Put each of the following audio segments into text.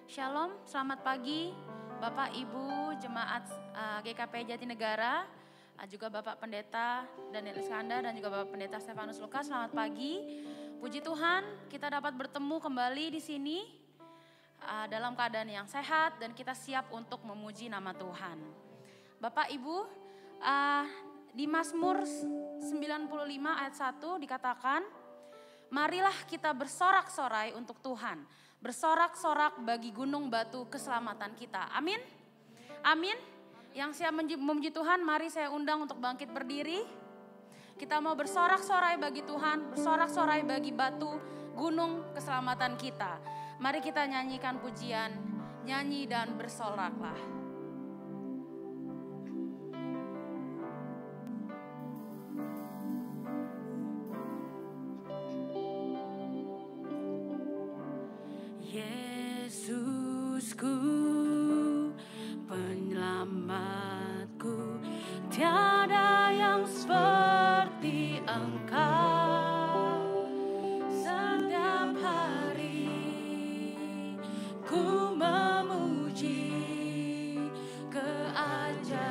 Shalom, selamat pagi Bapak Ibu Jemaat GKP Jatinegara, juga Bapak Pendeta Daniel Iskandar dan juga Bapak Pendeta Stefanus Lukas. Selamat pagi. Puji Tuhan, kita dapat bertemu kembali di sini dalam keadaan yang sehat dan kita siap untuk memuji nama Tuhan. Bapak Ibu, di Mazmur 95 ayat 1 dikatakan, marilah kita bersorak-sorai untuk Tuhan, bersorak-sorak bagi gunung batu keselamatan kita. Amin. Amin. Yang siap memuji Tuhan, mari saya undang untuk bangkit berdiri. Kita mau bersorak-sorai bagi Tuhan, bersorak-sorai bagi batu gunung keselamatan kita. Mari kita nyanyikan pujian, nyanyi dan bersoraklah. Yesusku, penyelamatku, tiada yang seperti Engkau. Setiap hari ku memuji keajaiban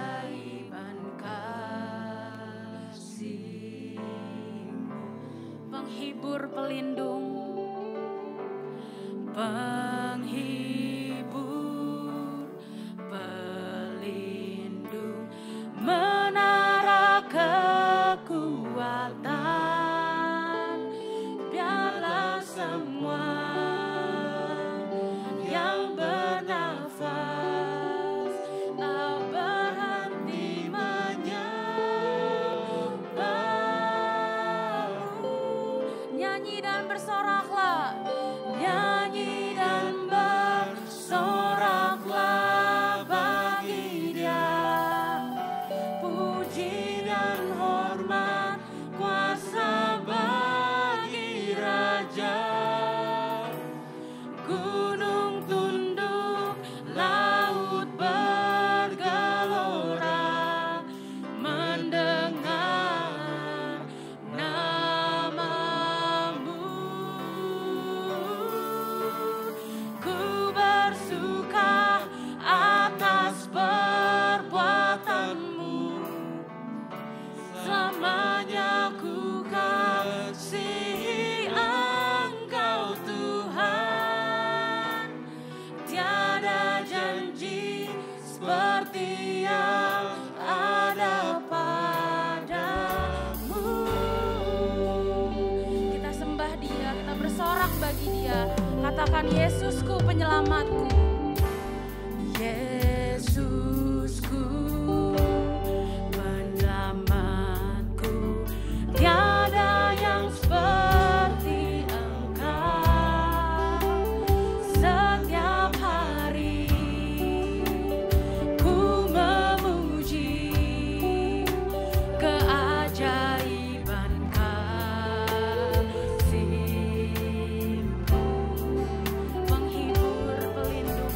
kasih-Mu. Penghibur, pelindung, penghibur, pelindung, menara kekuatan, biarlah semua yang bernafas tak berhenti menyembah-Mu. nyanyi dan bersoraklah. Nyanyi dan bersoraklah bagi Dia, puji dan hormat kuasa bagi Raja. Gunung tunduk, laut bergelora, mendengar nama-Mu. Ku bersuka atas perbuatan-Mu, selamanya ku kasihi Engkau Tuhan. Tiada janji seperti yang ada padamu. Kita sembah Dia, kita bersorak bagi Dia. Katakan, Yesusku penyelamatku. Yesusku, penyelamatku, tiada yang seperti Engkau. Setiap hari ku memuji keajaiban kasih-Mu. Penghibur, pelindung,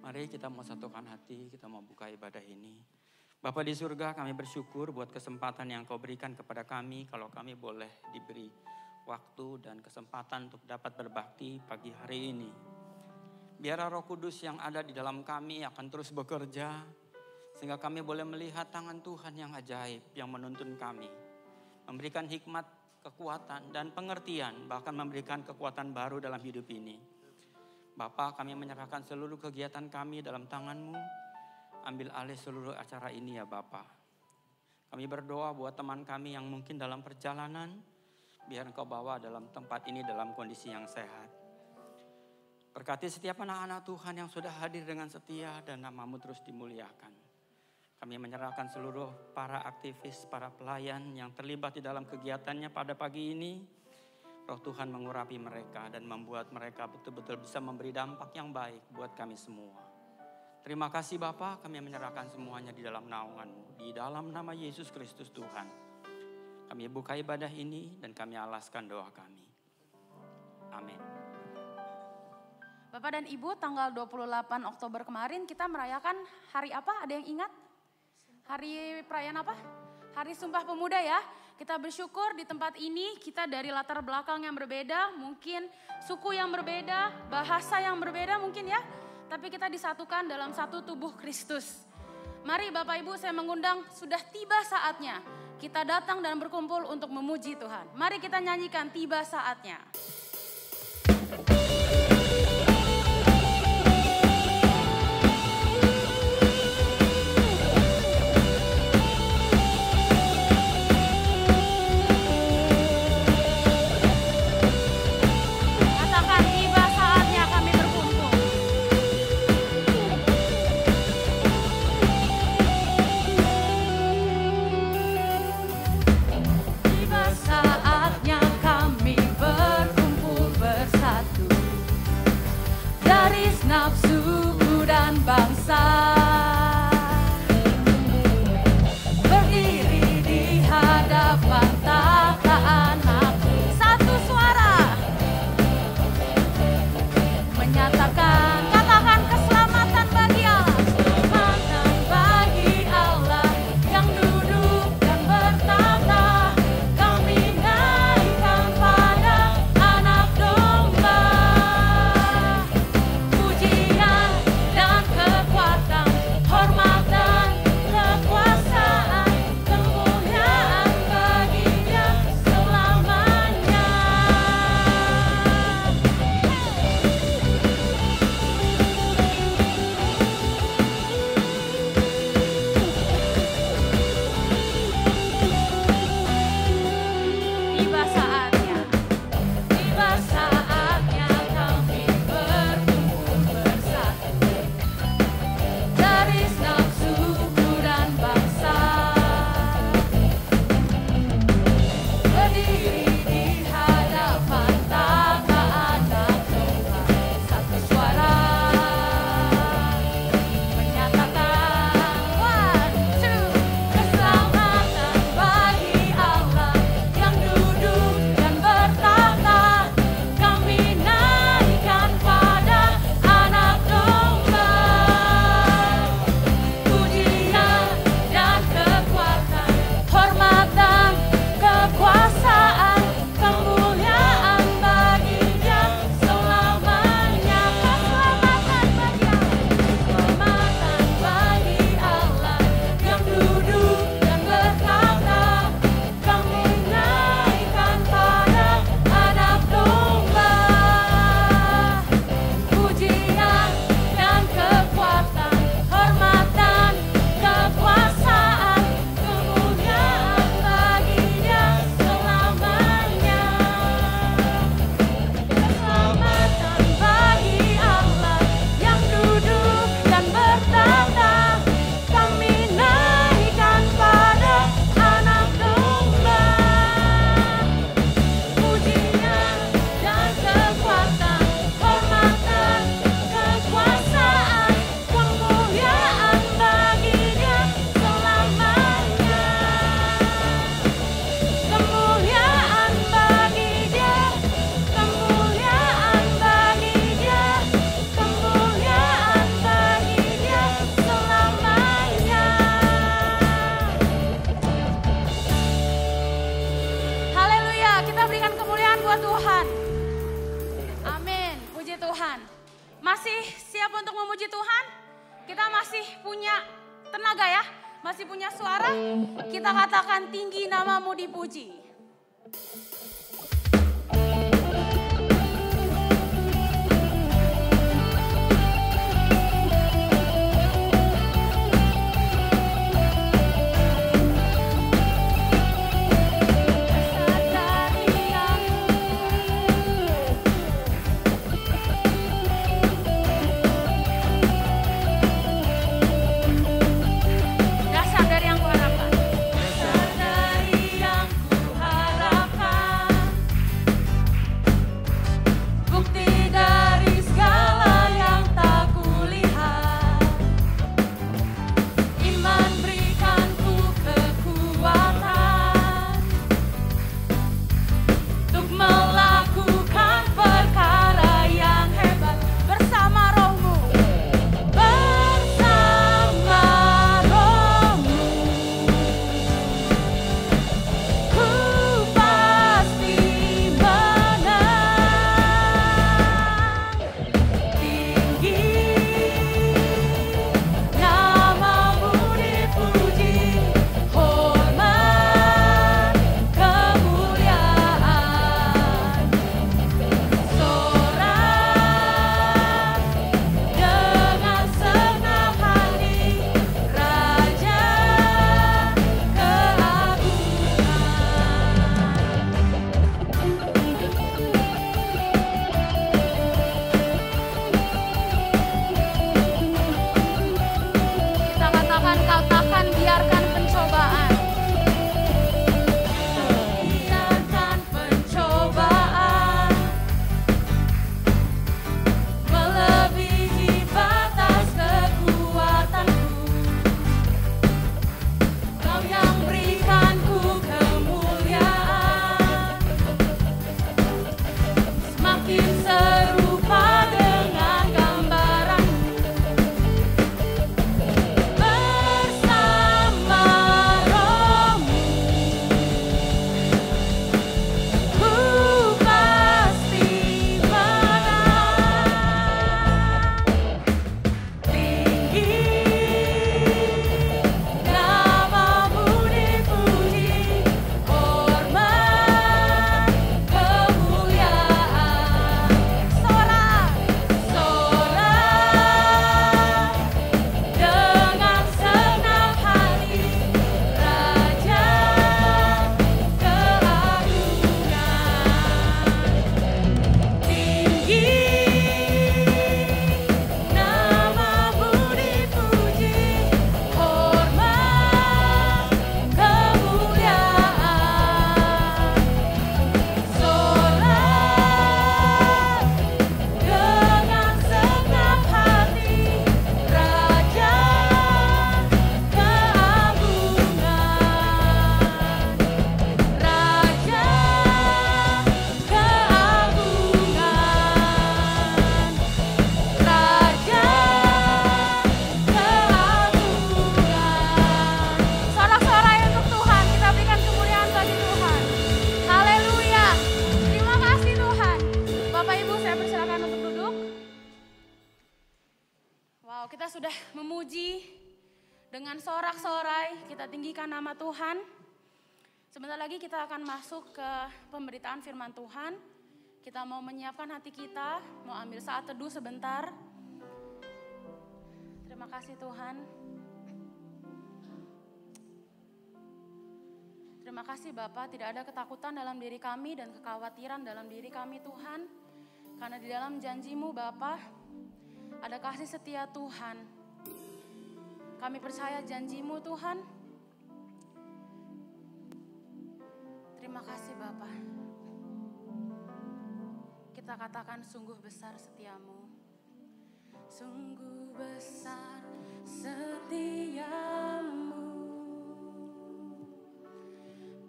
Mari kita mau satukan hati, kita mau buka ibadah ini. Bapa di surga, kami bersyukur buat kesempatan yang Kau berikan kepada kami. Kalau kami boleh diberi waktu dan kesempatan untuk dapat berbakti pagi hari ini. Biar Roh Kudus yang ada di dalam kami akan terus bekerja, sehingga kami boleh melihat tangan Tuhan yang ajaib yang menuntun kami. Memberikan hikmat, kekuatan, dan pengertian, bahkan memberikan kekuatan baru dalam hidup ini. Bapa, kami menyerahkan seluruh kegiatan kami dalam tangan-Mu. Ambil alih seluruh acara ini ya Bapa. Kami berdoa buat teman kami yang mungkin dalam perjalanan, biar Engkau bawa dalam tempat ini dalam kondisi yang sehat. Berkati setiap anak-anak Tuhan yang sudah hadir dengan setia dan nama-Mu terus dimuliakan. Kami menyerahkan seluruh para aktivis, para pelayan yang terlibat di dalam kegiatannya pada pagi ini. Roh Tuhan mengurapi mereka dan membuat mereka betul-betul bisa memberi dampak yang baik buat kami semua. Terima kasih Bapa, kami menyerahkan semuanya di dalam naungan-Mu. Di dalam nama Yesus Kristus Tuhan. Kami buka ibadah ini dan kami alaskan doa kami. Amin. Bapak dan Ibu, tanggal 28 Oktober kemarin kita merayakan hari apa? Ada yang ingat? Hari perayaan apa? Hari Sumpah Pemuda ya. Kita bersyukur di tempat ini kita dari latar belakang yang berbeda, mungkin suku yang berbeda, bahasa yang berbeda mungkin ya. Tapi kita disatukan dalam satu tubuh Kristus. Mari Bapak Ibu, saya mengundang, sudah tiba saatnya kita datang dan berkumpul untuk memuji Tuhan. Mari kita nyanyikan tiba saatnya. Saatnya kami berkumpul bersatu. Masih siap untuk memuji Tuhan? Kita masih punya tenaga ya? Masih punya suara? Kita katakan tinggi namamu dipuji. Sudah memuji dengan sorak-sorai, kita tinggikan nama Tuhan. Sebentar lagi kita akan masuk ke pemberitaan firman Tuhan. Kita mau menyiapkan hati kita, mau ambil saat teduh sebentar. Terima kasih Tuhan. Terima kasih Bapa, tidak ada ketakutan dalam diri kami dan kekhawatiran dalam diri kami Tuhan. Karena di dalam janji-Mu Bapa, ada kasih setia Tuhan. Kami percaya janji-Mu Tuhan. Terima kasih Bapa. Kita katakan sungguh besar setiamu. Sungguh besar setiamu.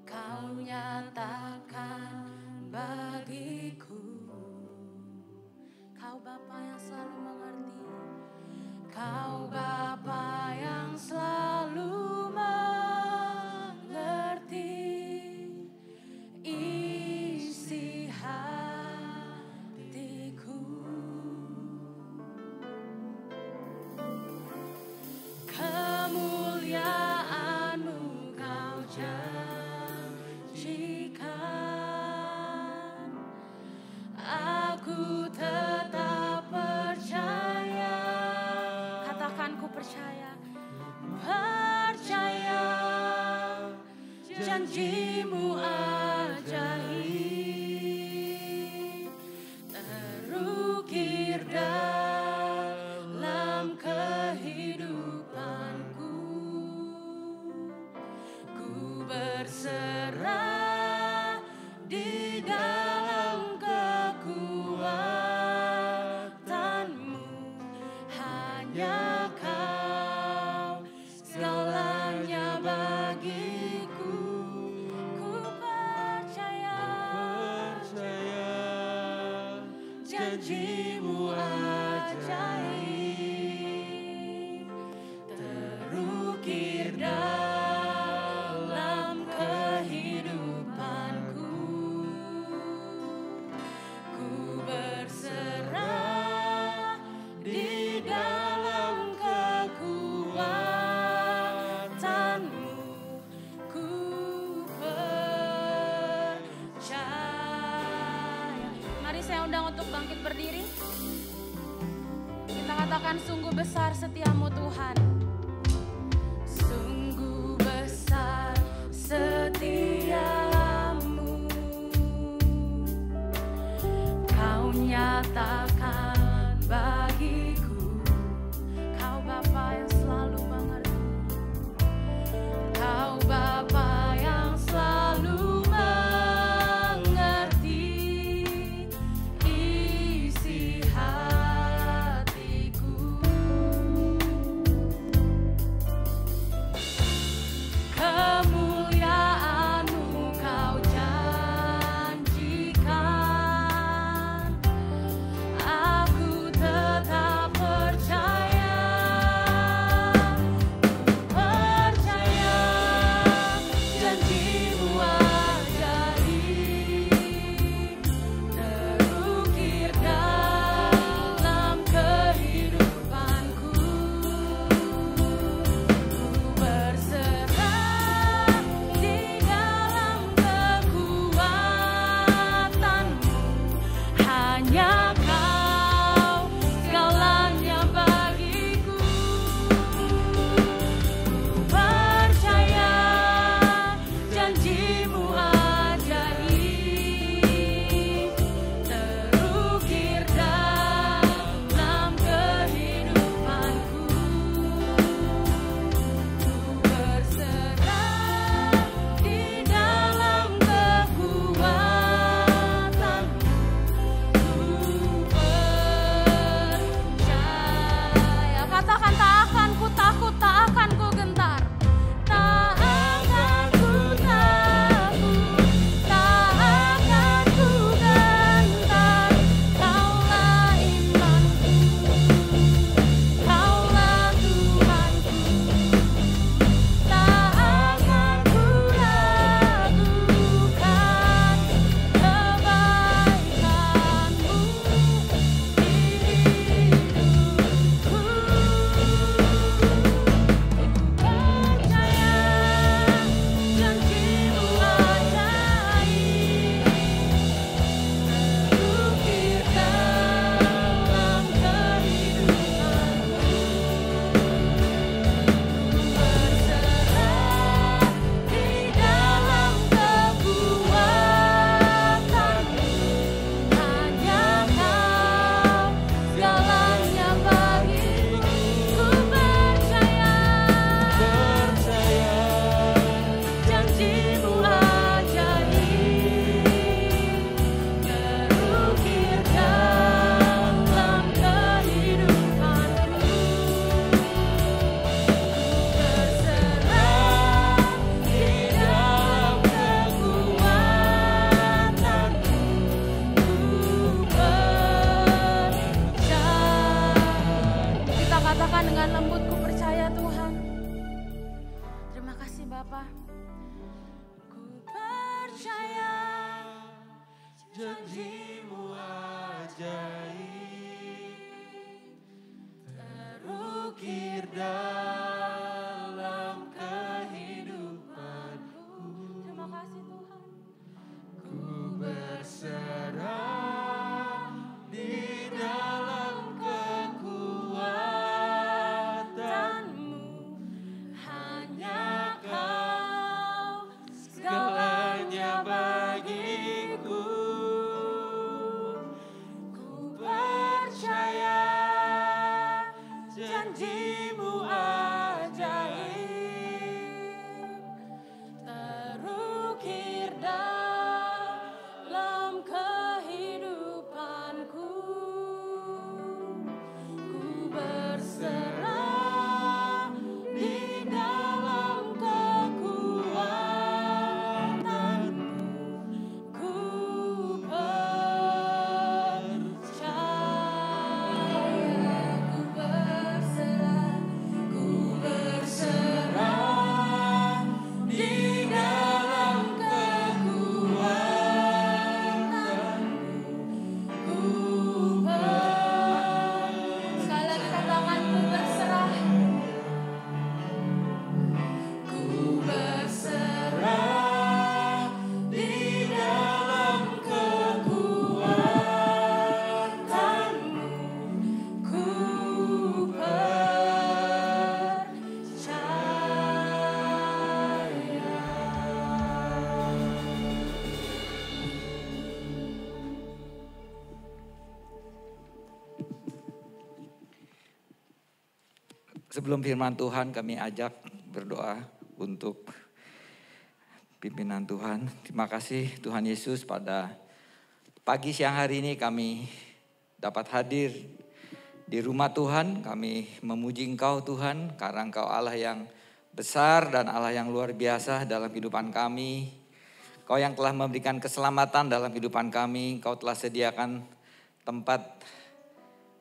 Kau nyatakan bagiku. Kau Bapa yang selalu mengerti. Kau Bapa yang selalu mengerti isi hatiku. janjimu ajaib terukir dalam kehidupanku. Ku berserah di dalam kekuatanmu. Ku percaya. Mari saya undang untuk bangkit berdiri. Kita katakan sungguh besar setiamu Tuhan. Sungguh besar setiamu, Kau nyatakan bagiku. Kau Bapa yang selalu mengerti. Kau Bapa yang selalu mengerti isi hatiku. Kemuliaan-Mu Kau janjikan. Aku tetap percaya. Percaya janjimu ajaib terukir dalam kehidupanku. Ku berserah di dalam kekuatanmu. Hanya Kau segalanya bagiku. Percaya janjimu ajaib terukir dalam kehidupanku. Ku berserah di dalam kekuatanmu. Ku percaya. Katakan tak akan ku takut, tak akan ku gentar. Tak akan ku takut, tak akan ku gentar. Kaulah imanku, Kaulah Tuhanku. Tak akan ku ragukan kebaikan-Mu di hidupku. Percaya janjimu ajaib terukir dalam kehidupanku. Berserah di dalam kekuatanmu. Hanya Kau segalanya bagiku. Ku percaya janjimu ajaib terukir dalam kehidupanku. Berserah di dalam kekuatanmu. Ku percaya. Kita katakan dengan lembut, ku percaya Tuhan. Terima kasih Bapa. Ku percaya janjimu ajaib terukir dalam kehidupanku. Terima kasih Tuhan. Ku berserah di dalam kekuatanmu. Hanya Kau segalanya bagiku. Sebelum firman Tuhan kami ajak berdoa untuk pimpinan Tuhan. Terima kasih Tuhan Yesus, pada pagi siang hari ini kami dapat hadir di rumah Tuhan. Kami memuji Engkau Tuhan, karena Engkau Allah yang besar dan Allah yang luar biasa dalam kehidupan kami. Engkau yang telah memberikan keselamatan dalam kehidupan kami. Engkau telah sediakan tempat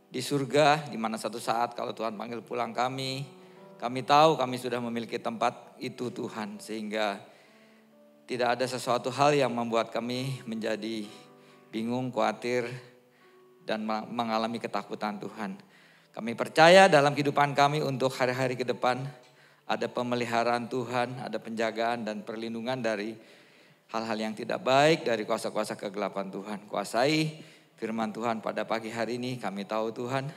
di surga, di mana satu saat kalau Tuhan panggil pulang kami tahu kami sudah memiliki tempat itu Tuhan. Sehingga tidak ada sesuatu hal yang membuat kami menjadi bingung, khawatir, dan mengalami ketakutan Tuhan. Kami percaya dalam kehidupan kami untuk hari-hari ke depan ada pemeliharaan Tuhan, ada penjagaan dan perlindungan dari hal-hal yang tidak baik, dari kuasa-kuasa kegelapan Tuhan. Kuasai firman Tuhan pada pagi hari ini. Kami tahu Tuhan,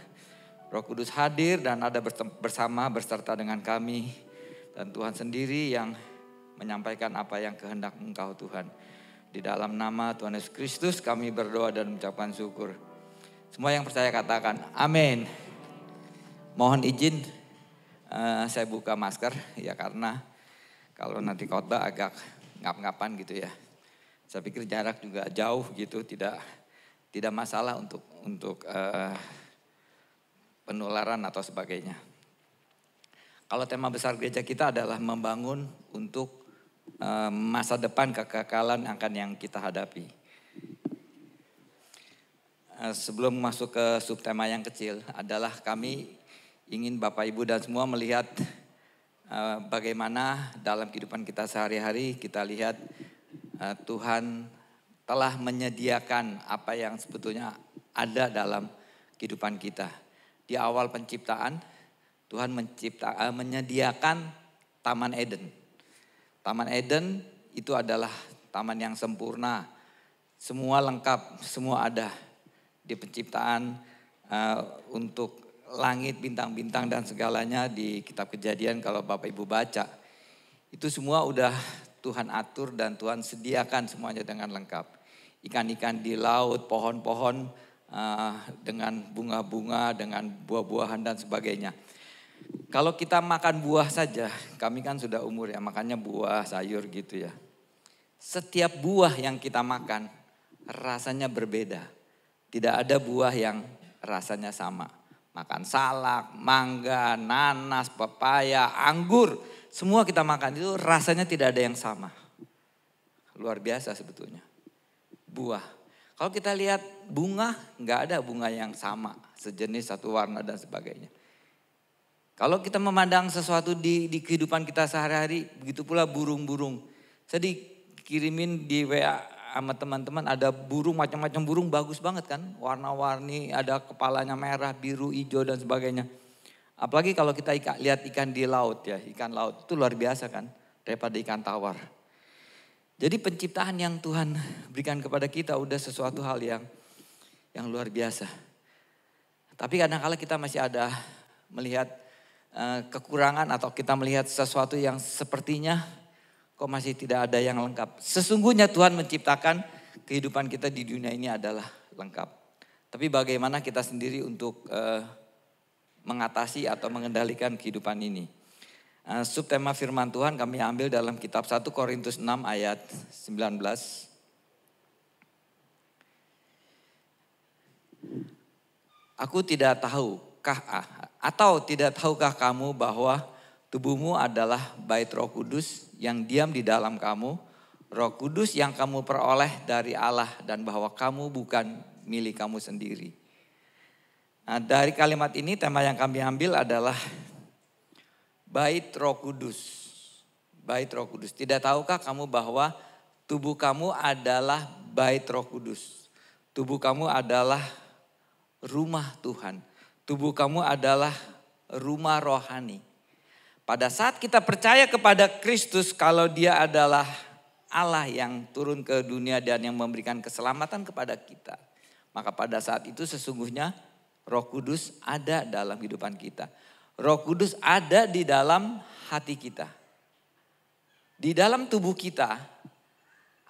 Roh Kudus hadir dan ada bersama berserta dengan kami. Dan Tuhan sendiri yang menyampaikan apa yang kehendak Engkau Tuhan. Di dalam nama Tuhan Yesus Kristus kami berdoa dan mengucapkan syukur. Semua yang percaya katakan amin. Mohon izin saya buka masker ya, karena kalau nanti khotbah agak ngap-ngapan gitu ya. Saya pikir jarak juga jauh gitu, tidak masalah untuk penularan atau sebagainya. Kalau tema besar gereja kita adalah membangun untuk masa depan kekekalan akan yang kita hadapi. Sebelum masuk ke subtema yang kecil adalah kami ingin Bapak Ibu dan semua melihat bagaimana dalam kehidupan kita sehari-hari kita lihat Tuhan telah menyediakan apa yang sebetulnya ada dalam kehidupan kita. Di awal penciptaan, Tuhan menyediakan Taman Eden. Taman Eden itu adalah taman yang sempurna. Semua lengkap, semua ada di penciptaan untuk langit, bintang-bintang dan segalanya di kitab Kejadian kalau Bapak Ibu baca. Itu semua udah Tuhan atur dan Tuhan sediakan semuanya dengan lengkap. Ikan-ikan di laut, pohon-pohon dengan bunga-bunga, dengan buah-buahan dan sebagainya. Kalau kita makan buah saja, kami kan sudah umur ya, makanya buah, sayur gitu ya. Setiap buah yang kita makan rasanya berbeda. Tidak ada buah yang rasanya sama. Makan salak, mangga, nanas, pepaya, anggur. Semua kita makan itu rasanya tidak ada yang sama. Luar biasa sebetulnya. Buah. Kalau kita lihat bunga, nggak ada bunga yang sama. Sejenis, satu warna dan sebagainya. Kalau kita memandang sesuatu di kehidupan kita sehari-hari, begitu pula burung-burung. Saya dikirimin di WA sama teman-teman, ada burung, macam-macam burung bagus banget kan. Warna-warni, ada kepalanya merah, biru, hijau dan sebagainya. Apalagi kalau kita lihat ikan di laut ya, ikan laut itu luar biasa kan, daripada ikan tawar. Jadi penciptaan yang Tuhan berikan kepada kita udah sesuatu hal yang luar biasa. Tapi kadang-kala kita masih ada melihat kekurangan atau kita melihat sesuatu yang sepertinya kok masih tidak ada yang lengkap. Sesungguhnya Tuhan menciptakan kehidupan kita di dunia ini adalah lengkap. Tapi bagaimana kita sendiri untuk mengatasi atau mengendalikan kehidupan ini. Subtema firman Tuhan kami ambil dalam kitab 1 Korintus 6 ayat 19. Aku tidak tahukah atau tidak tahukah kamu bahwa tubuhmu adalah bait Roh Kudus yang diam di dalam kamu, Roh Kudus yang kamu peroleh dari Allah dan bahwa kamu bukan milik kamu sendiri. Nah, dari kalimat ini tema yang kami ambil adalah bait Roh Kudus. Bait Roh Kudus. Tidak tahukah kamu bahwa tubuh kamu adalah bait Roh Kudus. Tubuh kamu adalah rumah Tuhan. Tubuh kamu adalah rumah rohani. Pada saat kita percaya kepada Kristus, kalau Dia adalah Allah yang turun ke dunia dan yang memberikan keselamatan kepada kita, maka pada saat itu sesungguhnya Roh Kudus ada dalam kehidupan kita. Roh Kudus ada di dalam hati kita. Di dalam tubuh kita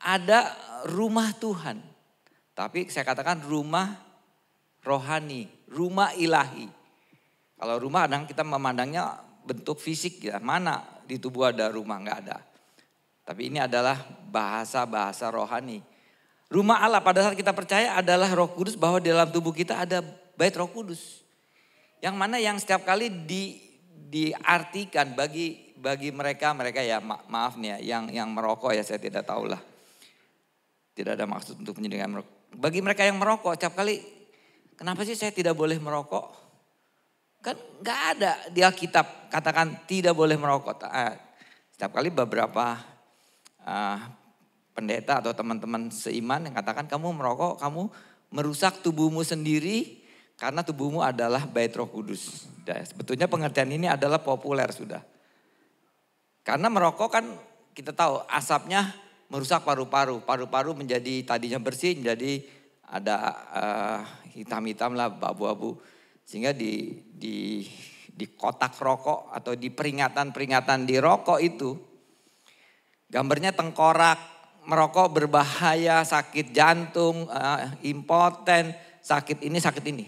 ada rumah Tuhan. Tapi saya katakan rumah rohani, rumah ilahi. Kalau rumah kadang kita memandangnya bentuk fisik ya, mana di tubuh ada rumah, nggak ada. Tapi ini adalah bahasa-bahasa rohani. Rumah Allah pada saat kita percaya adalah Roh Kudus, bahwa di dalam tubuh kita ada bait Roh Kudus. Yang mana yang setiap kali diartikan bagi mereka ya, maaf nih ya, yang merokok ya, saya tidak tahu lah. Tidak ada maksud untuk menyedihkan merokok. Bagi mereka yang merokok, setiap kali, kenapa sih saya tidak boleh merokok? Kan gak ada di Alkitab katakan tidak boleh merokok. Setiap kali beberapa pendeta atau teman-teman seiman yang katakan kamu merokok, kamu merusak tubuhmu sendiri karena tubuhmu adalah bait Roh Kudus. Sebetulnya pengertian ini adalah populer sudah. Karena merokok kan kita tahu asapnya merusak paru-paru. Paru-paru menjadi tadinya bersih menjadi ada hitam-hitam lah, abu-abu. Sehingga di kotak rokok atau di peringatan-peringatan di rokok itu gambarnya tengkorak, merokok berbahaya, sakit jantung, impoten, sakit ini.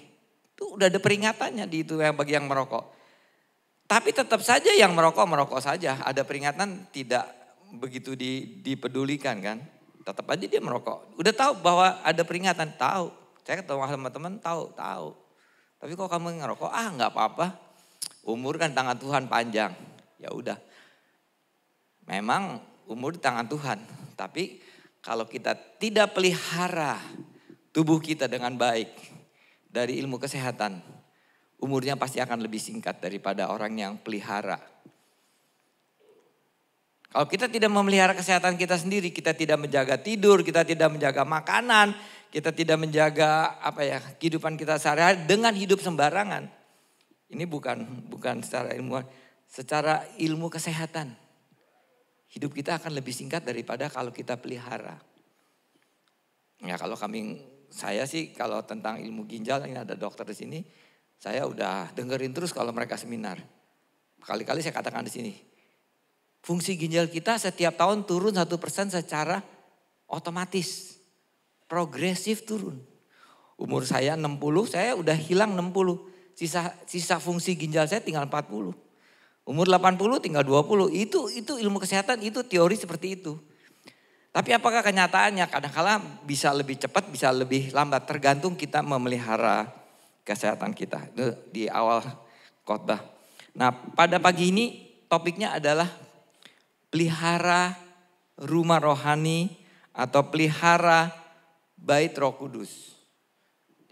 Itu udah ada peringatannya di itu yang bagi yang merokok. Tapi tetap saja yang merokok saja. Ada peringatan tidak begitu dipedulikan kan. Tetap aja dia merokok. Udah tahu bahwa ada peringatan, tahu. Saya ketemu sama teman tahu. Tapi kok kamu ngerokok? Nggak apa-apa. Umur kan tangan Tuhan panjang. Ya udah. Memang umur di tangan Tuhan. Tapi kalau kita tidak pelihara tubuh kita dengan baik dari ilmu kesehatan, umurnya pasti akan lebih singkat daripada orang yang pelihara. Kalau kita tidak memelihara kesehatan kita sendiri, kita tidak menjaga tidur, kita tidak menjaga makanan, kita tidak menjaga kehidupan kita sehari-hari dengan hidup sembarangan. Ini bukan secara ilmuwan, secara ilmu kesehatan. Hidup kita akan lebih singkat daripada kalau kita pelihara. Ya kalau saya sih kalau tentang ilmu ginjal, ini ada dokter di sini, saya udah dengerin terus kalau mereka seminar. Kali-kali saya katakan di sini, fungsi ginjal kita setiap tahun turun 1% secara otomatis. Progresif turun. Umur saya 60, saya udah hilang 60. Sisa fungsi ginjal saya tinggal 40. Umur 80 tinggal 20. Itu ilmu kesehatan, itu teori seperti itu. Tapi apakah kenyataannya? Kadang-kala bisa lebih cepat, bisa lebih lambat. Tergantung kita memelihara kesehatan kita. Itu di awal khotbah. Nah pada pagi ini topiknya adalah pelihara rumah rohani atau pelihara bait Roh Kudus.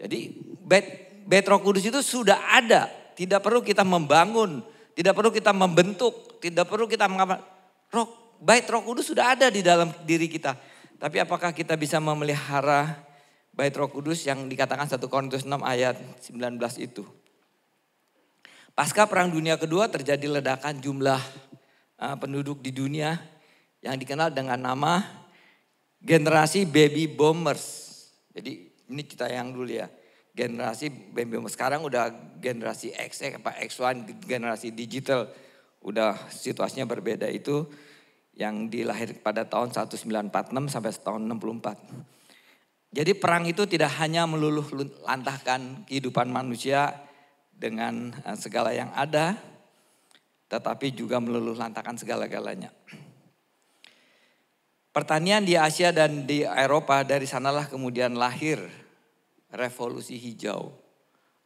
Jadi bait Roh Kudus itu sudah ada. Tidak perlu kita membangun. Tidak perlu kita membentuk. Tidak perlu kita mengapa. Bait Roh Kudus sudah ada di dalam diri kita. Tapi apakah kita bisa memelihara bait Roh Kudus yang dikatakan 1 Korintus 6 ayat 19 itu. Pasca Perang Dunia Kedua terjadi ledakan jumlah penduduk di dunia yang dikenal dengan nama generasi baby boomers. Jadi ini kita yang dulu ya, generasi baby boomers. Sekarang udah generasi X1, generasi digital. Udah situasinya berbeda, itu yang dilahir pada tahun 1946 sampai tahun 64. Jadi perang itu tidak hanya meluluh lantahkan kehidupan manusia dengan segala yang ada, tetapi juga meluluh lantahkan segala-galanya. Pertanian di Asia dan di Eropa, dari sanalah kemudian lahir revolusi hijau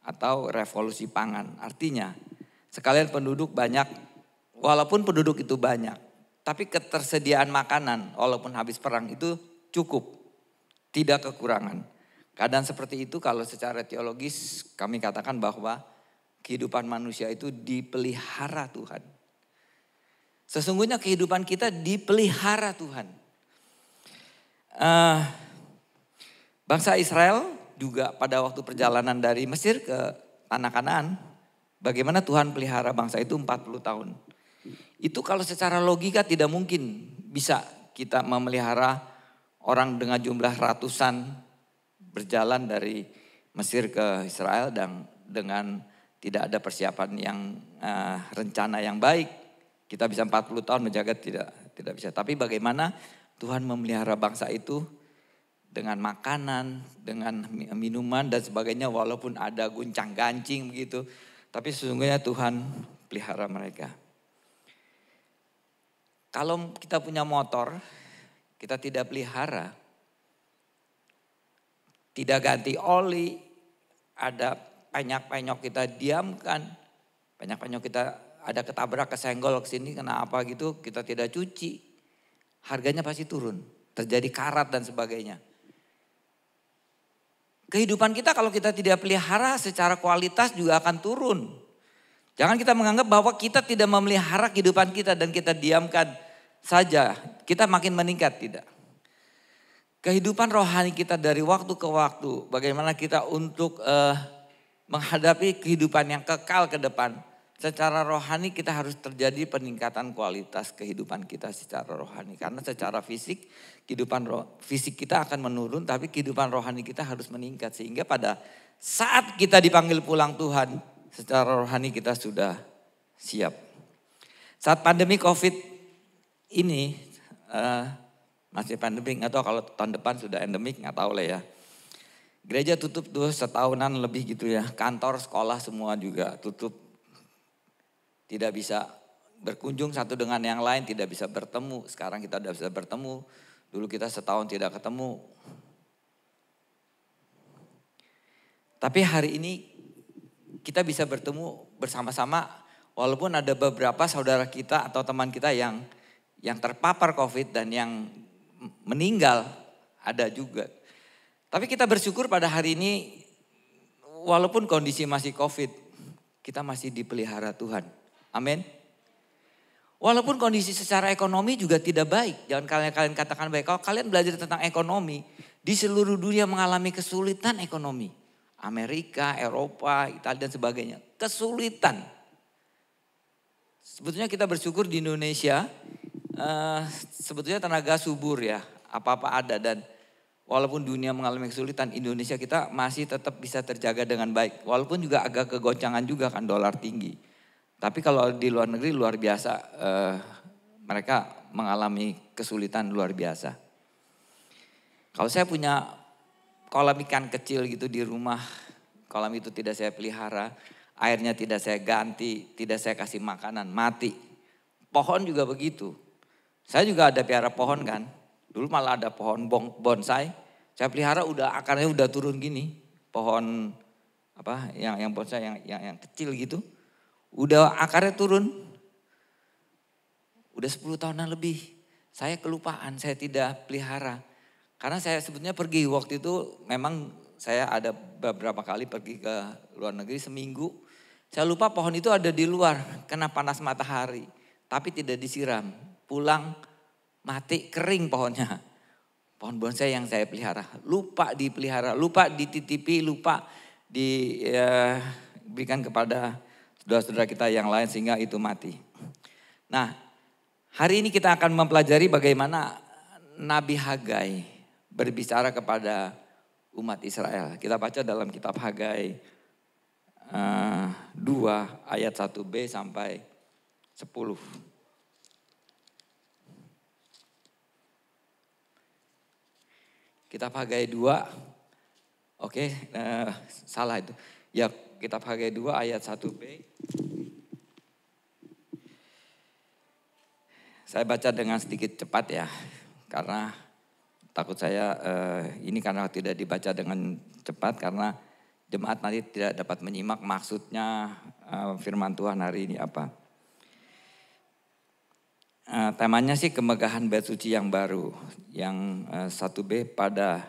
atau revolusi pangan. Artinya sekalian penduduk banyak, walaupun penduduk itu banyak, tapi ketersediaan makanan walaupun habis perang itu cukup, tidak kekurangan. Keadaan seperti itu kalau secara teologis kami katakan bahwa kehidupan manusia itu dipelihara Tuhan. Sesungguhnya kehidupan kita dipelihara Tuhan. Bangsa Israel juga pada waktu perjalanan dari Mesir ke tanah Kanaan, bagaimana Tuhan pelihara bangsa itu 40 tahun. Itu kalau secara logika tidak mungkin bisa kita memelihara orang dengan jumlah ratusan berjalan dari Mesir ke Israel dan dengan tidak ada persiapan yang rencana yang baik. Kita bisa 40 tahun menjaga tidak bisa. Tapi bagaimana Tuhan memelihara bangsa itu dengan makanan, dengan minuman dan sebagainya, walaupun ada guncang-gancing begitu. Tapi sesungguhnya Tuhan pelihara mereka. Kalau kita punya motor, kita tidak pelihara, tidak ganti oli, ada penyok-penyok kita diamkan, penyok-penyok kita ada ketabrak, kesenggol ke sini, kena apa gitu, kita tidak cuci, harganya pasti turun, terjadi karat dan sebagainya. Kehidupan kita kalau kita tidak pelihara secara kualitas juga akan turun. Jangan kita menganggap bahwa kita tidak memelihara kehidupan kita dan kita diamkan saja. Kita makin meningkat, tidak. Kehidupan rohani kita dari waktu ke waktu. Bagaimana kita untuk menghadapi kehidupan yang kekal ke depan. Secara rohani kita harus terjadi peningkatan kualitas kehidupan kita secara rohani. Karena secara fisik, kehidupan fisik kita akan menurun, tapi kehidupan rohani kita harus meningkat. Sehingga pada saat kita dipanggil pulang Tuhan, secara rohani kita sudah siap. Saat pandemi COVID ini, masih pandemi, nggak tahu kalau tahun depan sudah endemik, nggak tahu lah ya. Gereja tutup tuh setahunan lebih gitu ya, kantor, sekolah semua juga tutup. Tidak bisa berkunjung satu dengan yang lain, tidak bisa bertemu. Sekarang kita sudah bisa bertemu, dulu kita setahun tidak ketemu. Tapi hari ini kita bisa bertemu bersama-sama walaupun ada beberapa saudara kita atau teman kita yang terpapar COVID dan yang meninggal ada juga. Tapi kita bersyukur pada hari ini walaupun kondisi masih COVID, kita masih dipelihara Tuhan. Amin. Walaupun kondisi secara ekonomi juga tidak baik. Jangan kalian katakan baik. Kalau kalian belajar tentang ekonomi, di seluruh dunia mengalami kesulitan ekonomi. Amerika, Eropa, Italia dan sebagainya. Kesulitan. Sebetulnya kita bersyukur di Indonesia, sebetulnya tenaga subur ya. Apa-apa ada dan walaupun dunia mengalami kesulitan, Indonesia kita masih tetap bisa terjaga dengan baik. Walaupun juga agak kegoncangan juga kan dolar tinggi. Tapi kalau di luar negeri luar biasa, mereka mengalami kesulitan luar biasa. Kalau saya punya kolam ikan kecil gitu di rumah, kolam itu tidak saya pelihara, airnya tidak saya ganti, tidak saya kasih makanan, mati. Pohon juga begitu. Saya juga ada piara pohon kan, dulu malah ada pohon bonsai, saya pelihara akarnya udah turun gini, pohon apa yang bonsai yang kecil gitu. Udah akarnya turun, udah 10 tahunan lebih. Saya kelupaan, saya tidak pelihara. Karena saya sebetulnya pergi waktu itu memang saya ada beberapa kali pergi ke luar negeri seminggu. Saya lupa pohon itu ada di luar, kena panas matahari. Tapi tidak disiram, pulang mati kering pohonnya. Pohon bonsai yang saya pelihara, lupa dipelihara, lupa dititipi, lupa diberikan kepada saudara-saudara kita yang lain sehingga itu mati. Nah, hari ini kita akan mempelajari bagaimana Nabi Hagai berbicara kepada umat Israel. Kita baca dalam kitab Hagai 2 ayat 1b sampai 10. Kitab Hagai 2, oke, salah itu. Ya, kitab Hagai 2 ayat 1b. Saya baca dengan sedikit cepat ya, karena takut saya ini karena tidak dibaca dengan cepat karena jemaat nanti tidak dapat menyimak maksudnya firman Tuhan hari ini apa. Temanya sih kemegahan bait suci yang baru, yang 1b pada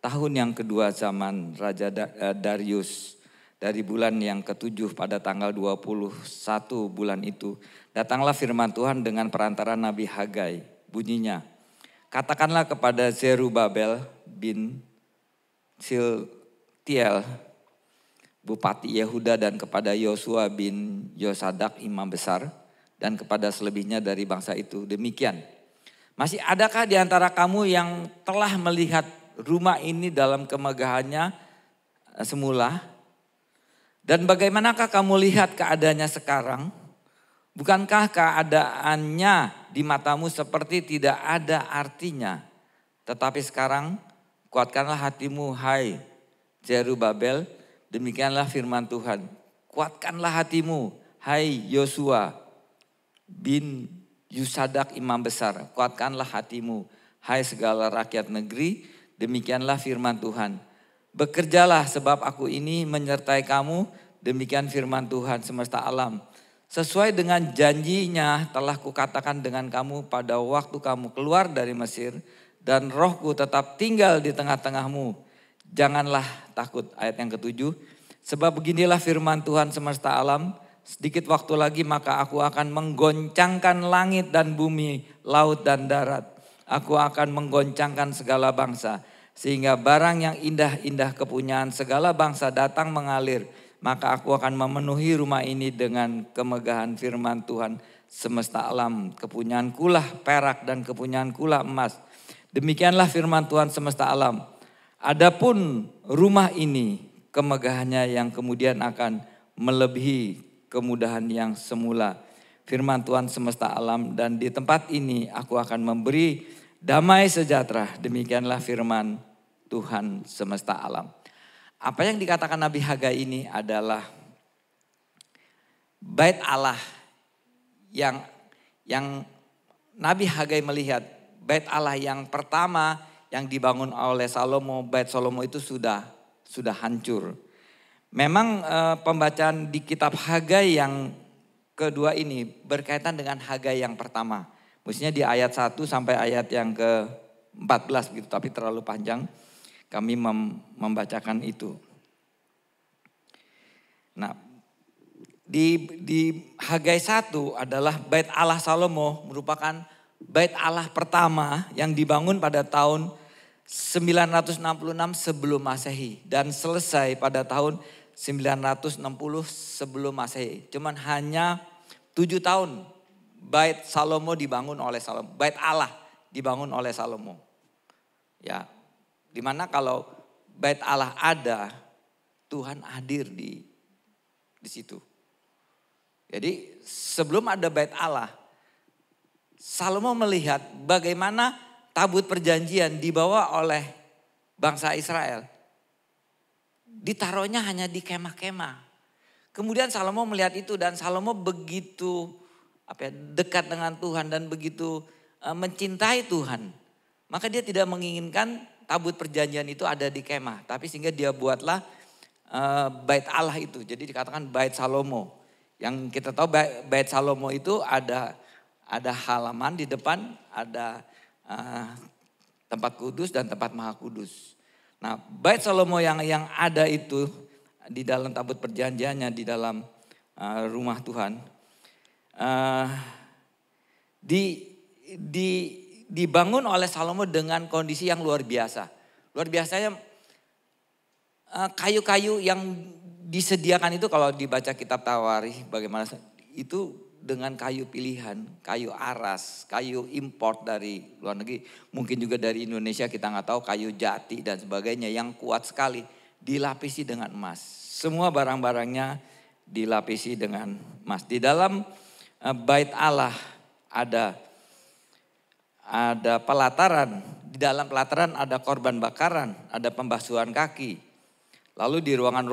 tahun yang kedua zaman Raja Darius. Dari bulan yang ke-7 pada tanggal 21 bulan itu. Datanglah firman Tuhan dengan perantara Nabi Hagai. Bunyinya, katakanlah kepada Zerubabel bin Siltiel, Bupati Yehuda dan kepada Yosua bin Yosadak imam besar. Dan kepada selebihnya dari bangsa itu. Demikian. Masih adakah di antara kamu yang telah melihat rumah ini dalam kemegahannya semula? Dan bagaimanakah kamu lihat keadaannya sekarang? Bukankah keadaannya di matamu seperti tidak ada artinya? Tetapi sekarang kuatkanlah hatimu hai Zerubabel, demikianlah firman Tuhan. kuatkanlah hatimu, hai Yosua bin Yusadak imam besar. Kuatkanlah hatimu, hai segala rakyat negeri, demikianlah firman Tuhan. Bekerjalah sebab aku ini menyertai kamu, demikian firman Tuhan semesta alam. Sesuai dengan janjinya telah kukatakan dengan kamu pada waktu kamu keluar dari Mesir, dan rohku tetap tinggal di tengah-tengahmu. Janganlah takut, ayat yang ke-7. Sebab beginilah firman Tuhan semesta alam, sedikit waktu lagi maka aku akan menggoncangkan langit dan bumi, laut dan darat. Aku akan menggoncangkan segala bangsa, sehingga barang yang indah-indah kepunyaan segala bangsa datang mengalir. Maka aku akan memenuhi rumah ini dengan kemegahan firman Tuhan semesta alam. Kepunyaankulah perak dan kepunyaankulah emas. Demikianlah firman Tuhan semesta alam. Adapun rumah ini, kemegahannya yang kemudian akan melebihi kemudahan yang semula. Firman Tuhan semesta alam, dan di tempat ini aku akan memberi damai sejahtera. Demikianlah firman Tuhan semesta alam. Apa yang dikatakan Nabi Hagai ini adalah bait Allah yang Nabi Hagai melihat. Bait Allah yang pertama yang dibangun oleh Salomo, bait Salomo itu sudah hancur. Memang pembacaan di kitab Hagai yang kedua ini berkaitan dengan Hagai yang pertama. Mestinya di ayat 1 sampai ayat yang ke-14 gitu, tapi terlalu panjang. Kami membacakan itu. Nah, di Hagai 1 adalah bait Allah Salomo, merupakan bait Allah pertama yang dibangun pada tahun 966 sebelum Masehi dan selesai pada tahun 960 sebelum Masehi. Cuman hanya 7 tahun bait Salomo dibangun oleh Salomo. Bait Allah dibangun oleh Salomo. Ya, dimana kalau bait Allah ada, Tuhan hadir di situ. Jadi sebelum ada bait Allah, Salomo melihat bagaimana tabut perjanjian dibawa oleh bangsa Israel. Ditaruhnya hanya di kemah-kemah. Kemudian Salomo melihat itu dan Salomo begitu dekat dengan Tuhan dan begitu mencintai Tuhan. Maka dia tidak menginginkan tabut perjanjian itu ada di kemah. Tapi sehingga dia buatlah bait Allah itu. Jadi dikatakan bait Salomo. Yang kita tahu bait Salomo itu ada halaman di depan, ada tempat kudus dan tempat maha kudus. Nah, bait Salomo yang ada itu di dalam tabut perjanjiannya di dalam rumah Tuhan dibangun oleh Salomo dengan kondisi yang luar biasa. Luar biasanya kayu-kayu yang disediakan itu kalau dibaca kitab Tawarikh bagaimana itu dengan kayu pilihan, kayu aras, kayu import dari luar negeri. Mungkin juga dari Indonesia kita nggak tahu, kayu jati dan sebagainya yang kuat sekali. Dilapisi dengan emas. Semua barang-barangnya dilapisi dengan emas. Di dalam bait Allah ada pelataran. Di dalam pelataran ada korban bakaran, ada pembasuhan kaki. Lalu di ruangan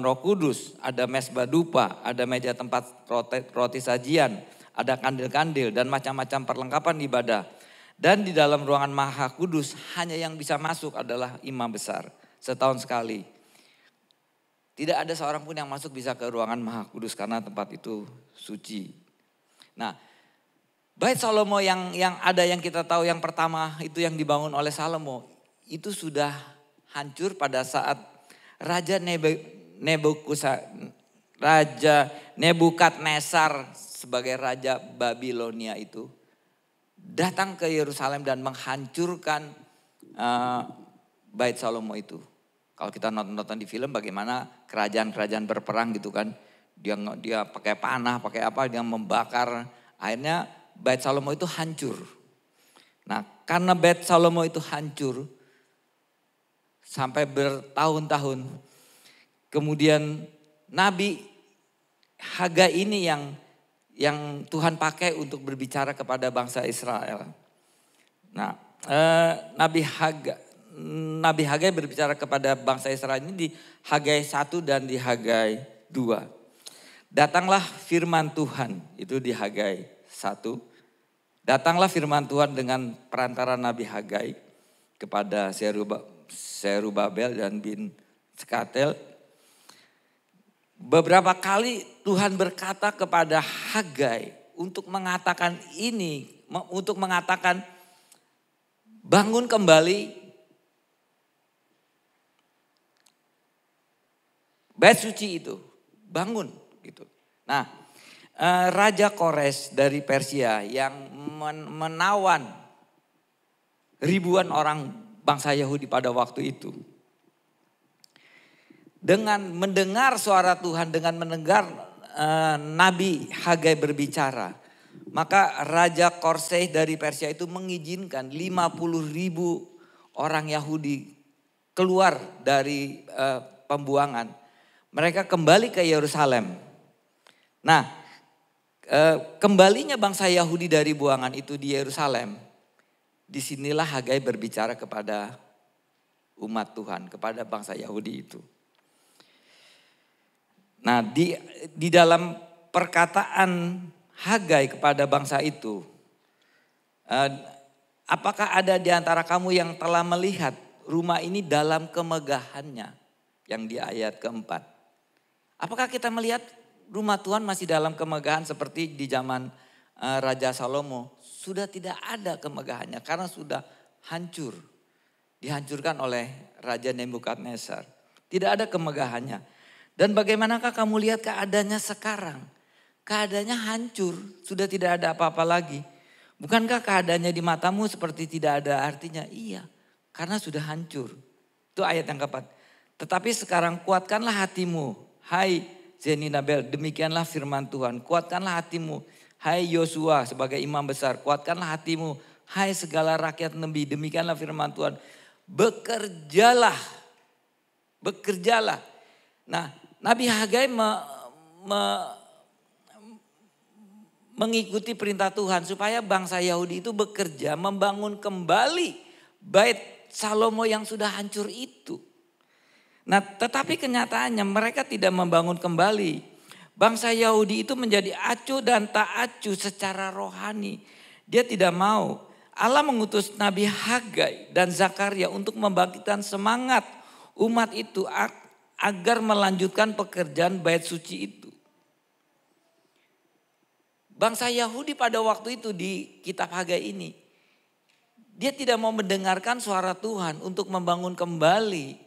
Roh Kudus ada mesbah dupa, ada meja tempat roti sajian, ada kandil-kandil dan macam-macam perlengkapan ibadah. Dan di dalam ruangan Maha Kudus hanya yang bisa masuk adalah imam besar setahun sekali. Tidak ada seorang pun yang masuk bisa ke ruangan Maha Kudus karena tempat itu suci. Nah, bait Salomo yang ada yang kita tahu yang pertama itu yang dibangun oleh Salomo itu sudah hancur pada saat Raja Nebukadnezar sebagai Raja Babilonia itu datang ke Yerusalem dan menghancurkan bait Salomo itu. Kalau kita nonton di film bagaimana kerajaan-kerajaan berperang gitu kan. Dia pakai panah, pakai apa, dia membakar. Akhirnya bait Salomo itu hancur. Nah, karena bait Salomo itu hancur sampai bertahun-tahun. Kemudian Nabi Hagai ini yang Tuhan pakai untuk berbicara kepada bangsa Israel. Nah, Nabi Hagai berbicara kepada bangsa Israel ini di Hagai 1 dan di Hagai 2. Datanglah firman Tuhan, itu di Hagai 1. Datanglah firman Tuhan dengan perantara Nabi Hagai kepada Zerubabel dan bin Sekatel. Beberapa kali Tuhan berkata kepada Hagai untuk mengatakan ini, untuk mengatakan bangun kembali bait suci itu, bangun gitu. Nah, Raja Kores dari Persia yang menawan ribuan orang bangsa Yahudi pada waktu itu. Dengan mendengar suara Tuhan, dengan mendengar Nabi Hagai berbicara, maka Raja Korses dari Persia itu mengizinkan 50.000 orang Yahudi keluar dari pembuangan. Mereka kembali ke Yerusalem. Nah, kembalinya bangsa Yahudi dari buangan itu di Yerusalem, disinilah Hagai berbicara kepada umat Tuhan, kepada bangsa Yahudi itu. Nah, di dalam perkataan Hagai kepada bangsa itu, apakah ada di antara kamu yang telah melihat rumah ini dalam kemegahannya? Yang di ayat keempat. Apakah kita melihat rumah Tuhan masih dalam kemegahan seperti di zaman Raja Salomo? Sudah tidak ada kemegahannya karena sudah hancur. Dihancurkan oleh Raja Nebukadnezar. Tidak ada kemegahannya. Dan bagaimanakah kamu lihat keadaannya sekarang? Keadaannya hancur, sudah tidak ada apa-apa lagi. Bukankah keadaannya di matamu seperti tidak ada artinya? Iya, karena sudah hancur. Itu ayat yang keempat. Tetapi sekarang kuatkanlah hatimu, hai Zenabel, demikianlah firman Tuhan. Kuatkanlah hatimu, hai Yosua sebagai imam besar. Kuatkanlah hatimu, hai segala rakyat Nabi, demikianlah firman Tuhan. Bekerjalah, bekerjalah. Nah, Nabi Hagai mengikuti perintah Tuhan supaya bangsa Yahudi itu bekerja membangun kembali bait Salomo yang sudah hancur itu. Nah, tetapi kenyataannya mereka tidak membangun kembali. Bangsa Yahudi itu menjadi acuh dan tak acuh secara rohani. Dia tidak mau. Allah mengutus Nabi Hagai dan Zakaria untuk membangkitkan semangat umat itu agar melanjutkan pekerjaan bait suci itu. Bangsa Yahudi pada waktu itu di kitab Hagai ini, dia tidak mau mendengarkan suara Tuhan untuk membangun kembali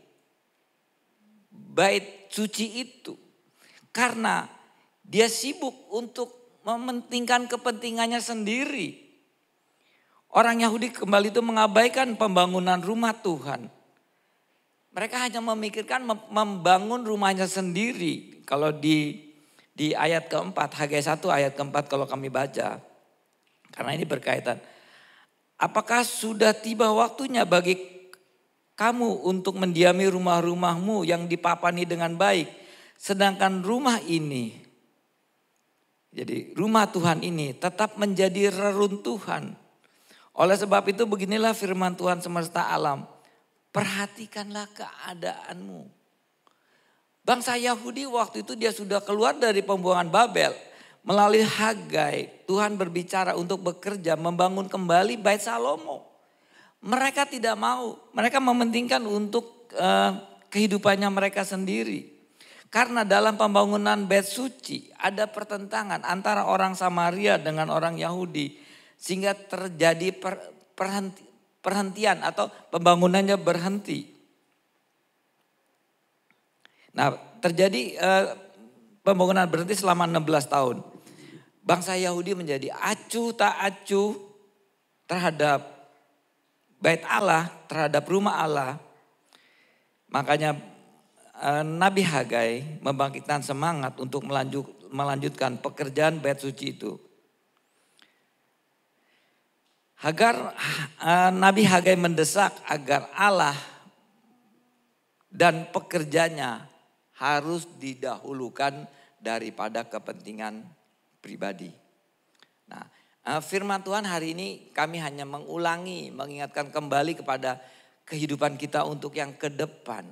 bait suci itu. Karena dia sibuk untuk mementingkan kepentingannya sendiri. Orang Yahudi kembali itu mengabaikan pembangunan rumah Tuhan. Mereka hanya memikirkan membangun rumahnya sendiri. Kalau di ayat keempat, Hagai 1 ayat keempat kalau kami baca. Karena ini berkaitan. Apakah sudah tiba waktunya bagi kamu untuk mendiami rumah-rumahmu yang dipapani dengan baik. Sedangkan rumah ini, jadi rumah Tuhan ini tetap menjadi reruntuhan. Oleh sebab itu beginilah firman Tuhan semesta alam. Perhatikanlah keadaanmu. Bangsa Yahudi waktu itu dia sudah keluar dari pembuangan Babel. Melalui Hagai, Tuhan berbicara untuk bekerja membangun kembali bait Salomo. Mereka tidak mau, mereka mementingkan untuk kehidupannya mereka sendiri. Karena dalam pembangunan bait suci ada pertentangan antara orang Samaria dengan orang Yahudi. Sehingga terjadi perhentian atau pembangunannya berhenti. Nah, terjadi pembangunan berhenti selama 16 tahun. Bangsa Yahudi menjadi acuh tak acuh terhadap bait Allah, terhadap rumah Allah. Makanya Nabi Hagai membangkitkan semangat untuk melanjutkan pekerjaan bait suci itu. Nabi Hagai mendesak agar Allah dan pekerjanya harus didahulukan daripada kepentingan pribadi. Nah, firman Tuhan hari ini kami hanya mengingatkan kembali kepada kehidupan kita untuk yang ke depan.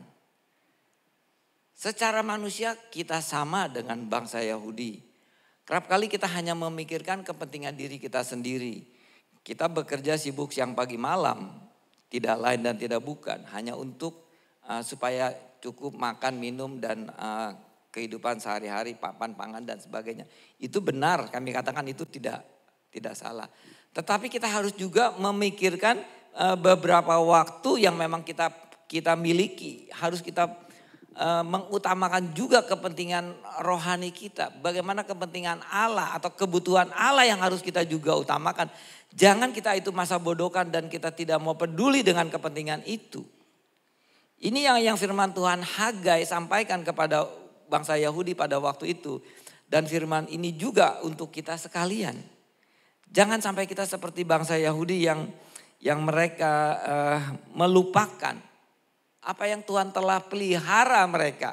Secara manusia kita sama dengan bangsa Yahudi. Kerap kali kita hanya memikirkan kepentingan diri kita sendiri. Kita bekerja sibuk siang pagi malam, tidak lain dan tidak bukan. Hanya untuk supaya cukup makan, minum dan kehidupan sehari-hari, papan, pangan dan sebagainya. Itu benar, kami katakan itu tidak salah. Tetapi kita harus juga memikirkan beberapa waktu yang memang kita miliki. Harus kita mengutamakan juga kepentingan rohani kita. Bagaimana kepentingan Allah atau kebutuhan Allah yang harus kita juga utamakan. Jangan kita itu masa bodohkan dan kita tidak mau peduli dengan kepentingan itu. Ini yang firman Tuhan Hagai sampaikan kepada bangsa Yahudi pada waktu itu. Dan firman ini juga untuk kita sekalian. Jangan sampai kita seperti bangsa Yahudi yang mereka melupakan apa yang Tuhan telah pelihara mereka.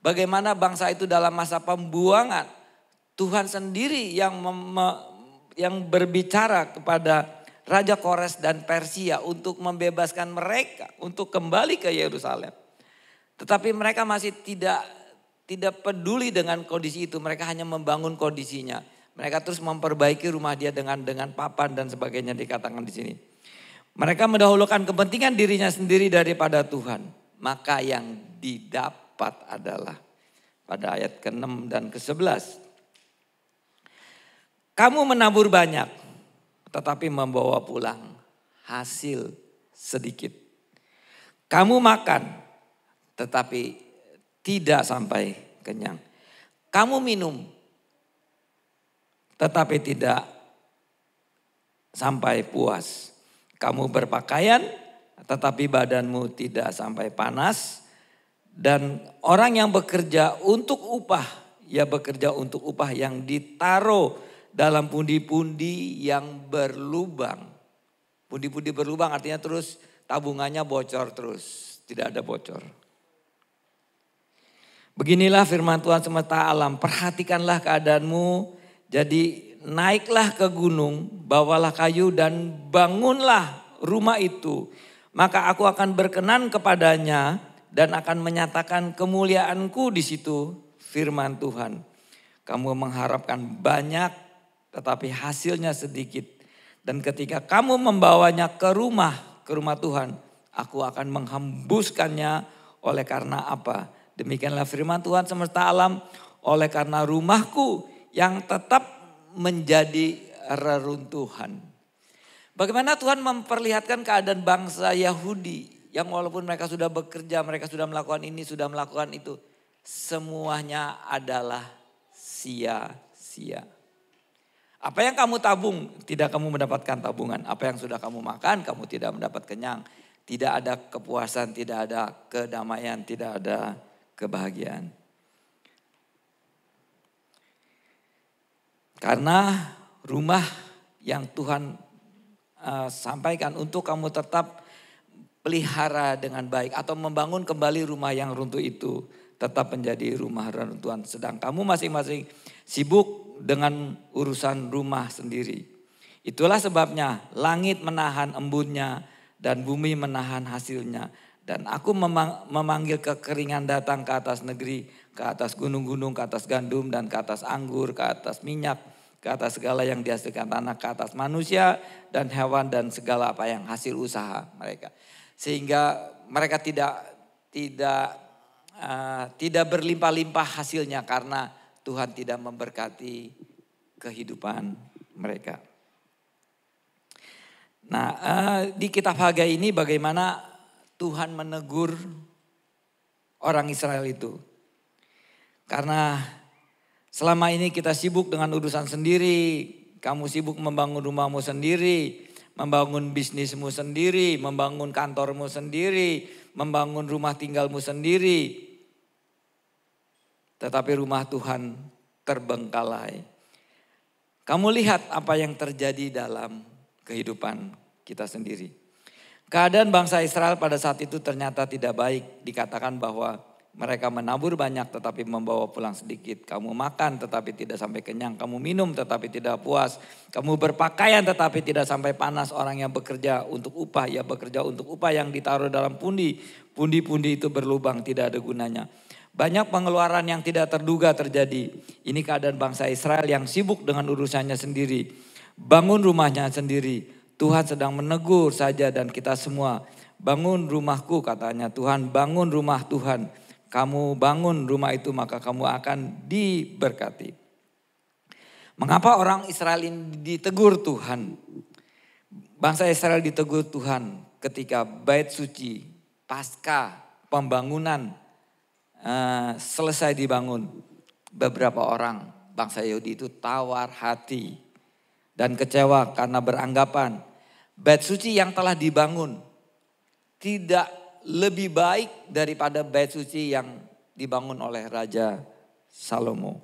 Bagaimana bangsa itu dalam masa pembuangan. Tuhan sendiri yang berbicara kepada Raja Kores dan Persia untuk membebaskan mereka. Untuk kembali ke Yerusalem. Tetapi mereka masih tidak peduli dengan kondisi itu. Mereka hanya membangun kondisinya. Mereka terus memperbaiki rumah dia dengan papan dan sebagainya dikatakan di sini. Mereka mendahulukan kepentingan dirinya sendiri daripada Tuhan. Maka yang didapat adalah pada ayat ke-6 dan ke-11. Kamu menabur banyak tetapi membawa pulang hasil sedikit. Kamu makan tetapi tidak sampai kenyang. Kamu minum tetapi tidak sampai puas. Kamu berpakaian tetapi badanmu tidak sampai panas. Dan orang yang bekerja untuk upah, ia bekerja untuk upah yang ditaruh dalam pundi-pundi yang berlubang. Pundi-pundi berlubang artinya terus tabungannya bocor terus, tidak ada bocor. Beginilah firman Tuhan semesta alam, perhatikanlah keadaanmu, jadi naiklah ke gunung, bawalah kayu dan bangunlah rumah itu. Maka aku akan berkenan kepadanya dan akan menyatakan kemuliaanku di situ, firman Tuhan. Kamu mengharapkan banyak tetapi hasilnya sedikit. Dan ketika kamu membawanya ke rumah Tuhan, aku akan menghembuskannya oleh karena apa? Demikianlah firman Tuhan semesta alam, oleh karena rumahku yang tetap menjadi reruntuhan. Bagaimana Tuhan memperlihatkan keadaan bangsa Yahudi yang walaupun mereka sudah bekerja, mereka sudah melakukan ini, sudah melakukan itu. Semuanya adalah sia-sia. Apa yang kamu tabung, tidak kamu mendapatkan tabungan. Apa yang sudah kamu makan, kamu tidak mendapat kenyang. Tidak ada kepuasan, tidak ada kedamaian, tidak ada kebahagiaan. Karena rumah yang Tuhan sampaikan untuk kamu tetap pelihara dengan baik. Atau membangun kembali rumah yang runtuh itu tetap menjadi rumah reruntuhan. Sedang kamu masing-masing sibuk dengan urusan rumah sendiri. Itulah sebabnya langit menahan embunnya dan bumi menahan hasilnya. Dan aku memanggil kekeringan datang ke atas negeri, ke atas gunung-gunung, ke atas gandum dan ke atas anggur, ke atas minyak, ke atas segala yang dihasilkan tanah, ke atas manusia dan hewan dan segala apa yang hasil usaha mereka. Sehingga mereka tidak berlimpah-limpah hasilnya karena Tuhan tidak memberkati kehidupan mereka. Nah, di kitab Hagai ini bagaimana Tuhan menegur orang Israel itu. Karena selama ini kita sibuk dengan urusan sendiri. Kamu sibuk membangun rumahmu sendiri. Membangun bisnismu sendiri. Membangun kantormu sendiri. Membangun rumah tinggalmu sendiri. Tetapi rumah Tuhan terbengkalai. Kamu lihat apa yang terjadi dalam kehidupan kita sendiri. Keadaan bangsa Israel pada saat itu ternyata tidak baik. Dikatakan bahwa Mereka menabur banyak tetapi membawa pulang sedikit. Kamu makan tetapi tidak sampai kenyang. Kamu minum tetapi tidak puas. Kamu berpakaian tetapi tidak sampai panas. Orang yang bekerja untuk upah, ia bekerja untuk upah yang ditaruh dalam pundi. Pundi-pundi itu berlubang, tidak ada gunanya. Banyak pengeluaran yang tidak terduga terjadi. Ini keadaan bangsa Israel yang sibuk dengan urusannya sendiri. Bangun rumahnya sendiri. Tuhan sedang menegur saja dan kita semua. Bangun rumahku katanya Tuhan, bangun rumah Tuhan. Kamu bangun rumah itu maka kamu akan diberkati. Mengapa orang Israel ini ditegur Tuhan? Bangsa Israel ditegur Tuhan ketika bait suci pasca pembangunan selesai dibangun. Beberapa orang bangsa Yahudi itu tawar hati dan kecewa karena beranggapan bait suci yang telah dibangun tidak lebih baik daripada bait suci yang dibangun oleh Raja Salomo.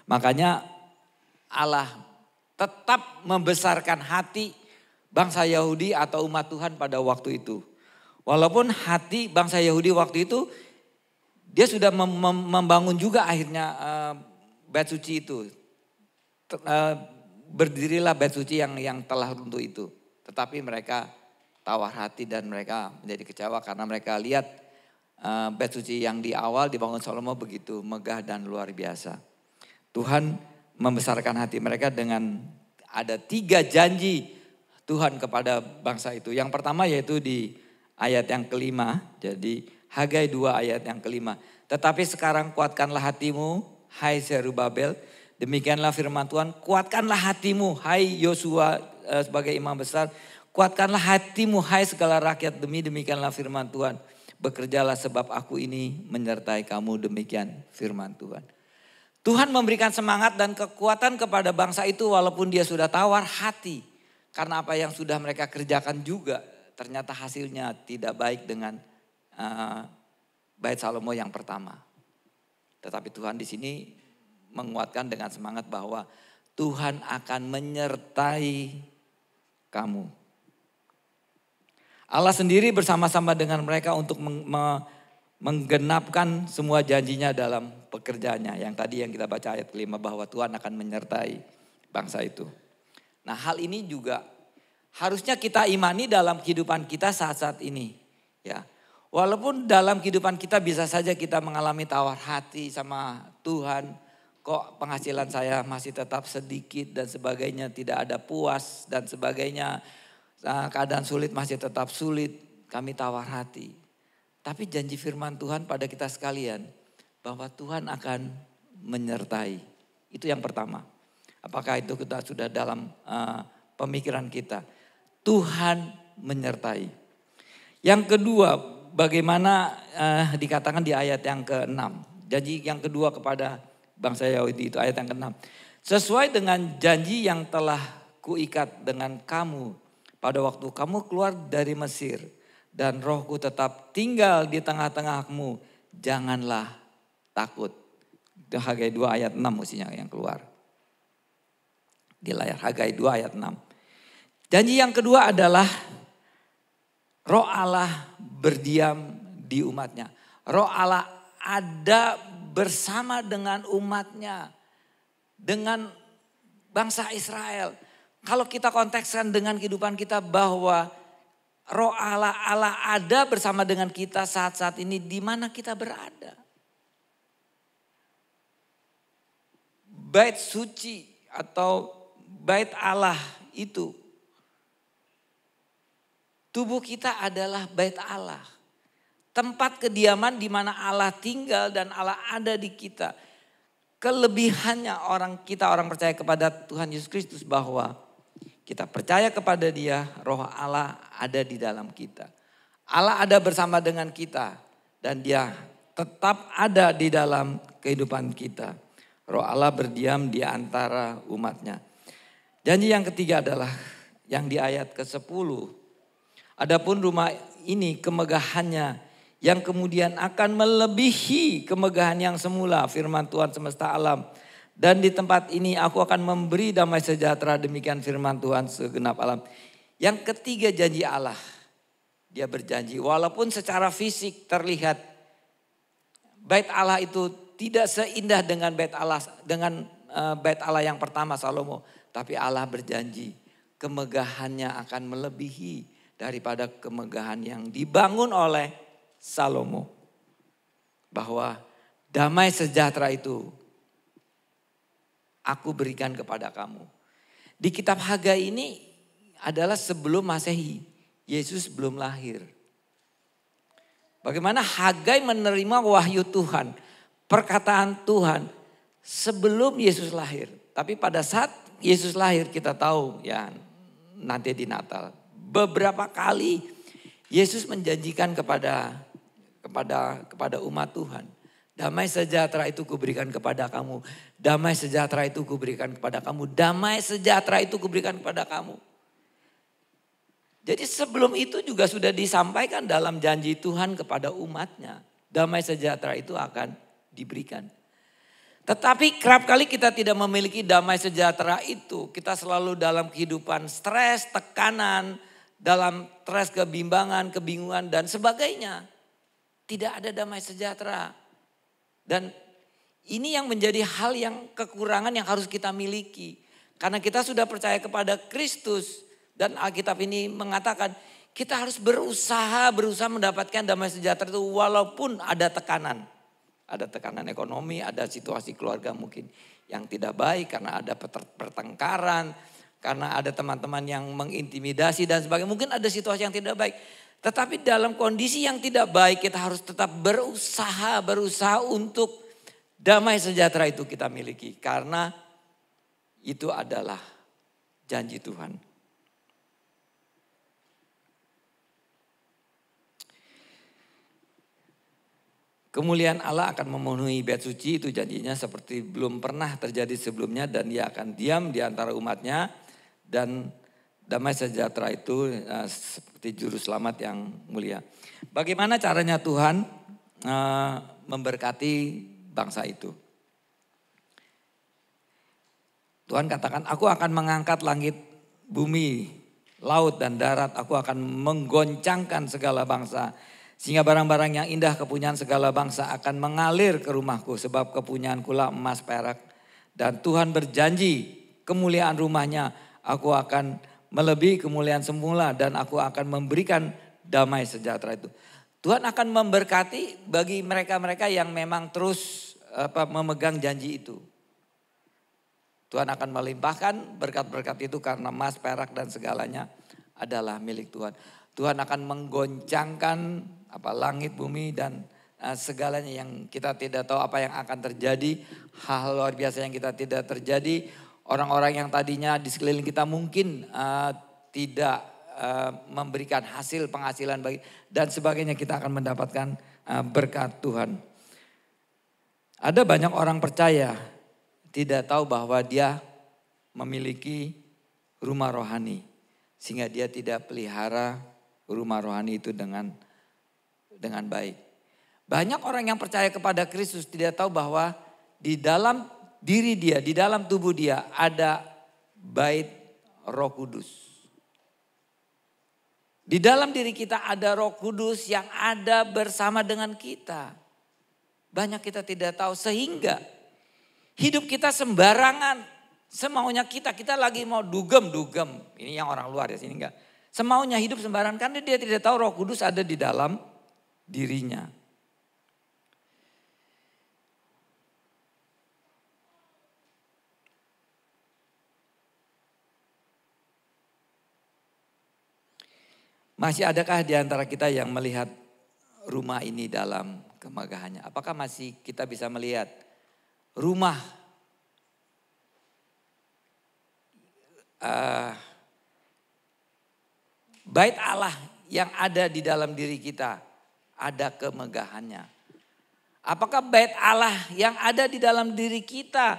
Makanya Allah tetap membesarkan hati bangsa Yahudi atau umat Tuhan pada waktu itu. Walaupun hati bangsa Yahudi waktu itu dia sudah membangun juga akhirnya bait suci itu. Berdirilah bait suci yang telah runtuh itu. Tetapi mereka tawar hati dan mereka menjadi kecewa karena mereka lihat bait suci yang di awal dibangun Salomo begitu megah dan luar biasa. Tuhan membesarkan hati mereka dengan ada 3 janji Tuhan kepada bangsa itu. Yang pertama yaitu di ayat yang kelima. Jadi Hagai 2 ayat yang kelima. Tetapi sekarang kuatkanlah hatimu hai Zerubabel. Demikianlah firman Tuhan. Kuatkanlah hatimu hai Yosua sebagai imam besar. Kuatkanlah hatimu hai segala rakyat demikianlah firman Tuhan. Bekerjalah sebab aku ini menyertai kamu demikian firman Tuhan. Tuhan memberikan semangat dan kekuatan kepada bangsa itu walaupun dia sudah tawar hati. Karena apa yang sudah mereka kerjakan juga ternyata hasilnya tidak baik dengan bait Salomo yang pertama. Tetapi Tuhan di sini menguatkan dengan semangat bahwa Tuhan akan menyertai kamu. Allah sendiri bersama-sama dengan mereka untuk menggenapkan semua janjinya dalam pekerjaannya. Yang tadi yang kita baca ayat 5 bahwa Tuhan akan menyertai bangsa itu. Nah hal ini juga harusnya kita imani dalam kehidupan kita saat-saat ini. Ya, walaupun dalam kehidupan kita bisa saja kita mengalami tawar hati sama Tuhan. Kok penghasilan saya masih tetap sedikit dan sebagainya, tidak ada puas dan sebagainya. Keadaan sulit masih tetap sulit, kami tawar hati. Tapi janji firman Tuhan pada kita sekalian bahwa Tuhan akan menyertai. Itu yang pertama. Apakah itu kita sudah dalam pemikiran kita? Tuhan menyertai. Yang kedua, bagaimana dikatakan di ayat yang ke-6. Janji yang kedua kepada bangsa Yahudi itu ayat yang ke-6. Sesuai dengan janji yang telah kuikat dengan kamu pada waktu kamu keluar dari Mesir dan rohku tetap tinggal di tengah-tengahmu, janganlah takut. Itu Hagai 2 ayat 6 mestinya yang keluar. Di layar Hagai 2 ayat 6. Janji yang kedua adalah Roh Allah berdiam di umatnya. Roh Allah ada bersama dengan umatnya. Dengan bangsa Israel. Kalau kita kontekskan dengan kehidupan kita bahwa Roh Allah ada bersama dengan kita saat-saat ini di mana kita berada. Bait suci atau bait Allah itu. Tubuh kita adalah bait Allah. Tempat kediaman di mana Allah tinggal dan Allah ada di kita. Kelebihannya orang percaya kepada Tuhan Yesus Kristus bahwa kita percaya kepada Dia, Roh Allah ada di dalam kita. Allah ada bersama dengan kita dan Dia tetap ada di dalam kehidupan kita. Roh Allah berdiam di antara umatnya. Janji yang ketiga adalah yang di ayat ke-10. Adapun rumah ini kemegahannya yang kemudian akan melebihi kemegahan yang semula, firman Tuhan semesta alam. Dan di tempat ini aku akan memberi damai sejahtera, demikian firman Tuhan segenap alam. Yang ketiga janji Allah dia berjanji walaupun secara fisik terlihat bait Allah itu tidak seindah dengan bait Allah yang pertama Salomo, tapi Allah berjanji kemegahannya akan melebihi daripada kemegahan yang dibangun oleh Salomo. Bahwa damai sejahtera itu aku berikan kepada kamu. Di kitab Hagai ini adalah sebelum Masehi, Yesus belum lahir. Bagaimana Hagai menerima wahyu Tuhan, perkataan Tuhan sebelum Yesus lahir. Tapi pada saat Yesus lahir kita tahu ya nanti di Natal. Beberapa kali Yesus menjanjikan kepada umat Tuhan. Damai sejahtera itu kuberikan kepada kamu. Damai sejahtera itu kuberikan kepada kamu. Damai sejahtera itu kuberikan kepada kamu. Jadi sebelum itu juga sudah disampaikan dalam janji Tuhan kepada umatnya. Damai sejahtera itu akan diberikan. Tetapi kerap kali kita tidak memiliki damai sejahtera itu. Kita selalu dalam kehidupan stres, tekanan, dalam stres, kebimbangan, kebingungan dan sebagainya. Tidak ada damai sejahtera. Dan ini yang menjadi hal yang kekurangan yang harus kita miliki. Karena kita sudah percaya kepada Kristus. Dan Alkitab ini mengatakan kita harus berusaha mendapatkan damai sejahtera itu walaupun ada tekanan. Ada tekanan ekonomi, ada situasi keluarga mungkin yang tidak baik karena ada pertengkaran. Karena ada teman-teman yang mengintimidasi dan sebagainya. Mungkin ada situasi yang tidak baik. Tetapi dalam kondisi yang tidak baik kita harus tetap berusaha untuk damai sejahtera itu kita miliki. Karena itu adalah janji Tuhan. Kemuliaan Allah akan memenuhi bait suci, itu janjinya seperti belum pernah terjadi sebelumnya. Dan dia akan diam di antara umatnya. Dan damai sejahtera itu seperti juru selamat yang mulia. Bagaimana caranya Tuhan memberkati bangsa itu? Tuhan katakan, aku akan mengangkat langit, bumi, laut dan darat. Aku akan menggoncangkan segala bangsa. Sehingga barang-barang yang indah kepunyaan segala bangsa akan mengalir ke rumahku. Sebab kepunyaanku lah emas perak. Dan Tuhan berjanji kemuliaan rumahnya aku akan melebihi kemuliaan semula dan aku akan memberikan damai sejahtera itu. Tuhan akan memberkati bagi mereka-mereka yang memang terus memegang janji itu. Tuhan akan melimpahkan berkat-berkat itu karena emas, perak dan segalanya adalah milik Tuhan. Tuhan akan menggoncangkan langit, bumi dan segalanya yang kita tidak tahu apa yang akan terjadi. Hal luar biasa yang kita tidak terjadi. Orang-orang yang tadinya di sekeliling kita mungkin tidak memberikan penghasilan bagi dan sebagainya, kita akan mendapatkan berkat Tuhan. Ada banyak orang percaya tidak tahu bahwa dia memiliki rumah rohani. Sehingga dia tidak pelihara rumah rohani itu dengan baik. Banyak orang yang percaya kepada Kristus tidak tahu bahwa di dalam diri dia, di dalam tubuh dia ada bait Roh Kudus. Di dalam diri kita ada Roh Kudus yang ada bersama dengan kita. Banyak kita tidak tahu sehingga hidup kita sembarangan. Semaunya kita lagi mau dugem. Ini yang orang luar ya sini enggak. Semaunya hidup sembarangan karena dia tidak tahu Roh Kudus ada di dalam dirinya. Masih adakah di antara kita yang melihat rumah ini dalam kemegahannya? Apakah masih kita bisa melihat rumah bait Allah yang ada di dalam diri kita ada kemegahannya? Apakah bait Allah yang ada di dalam diri kita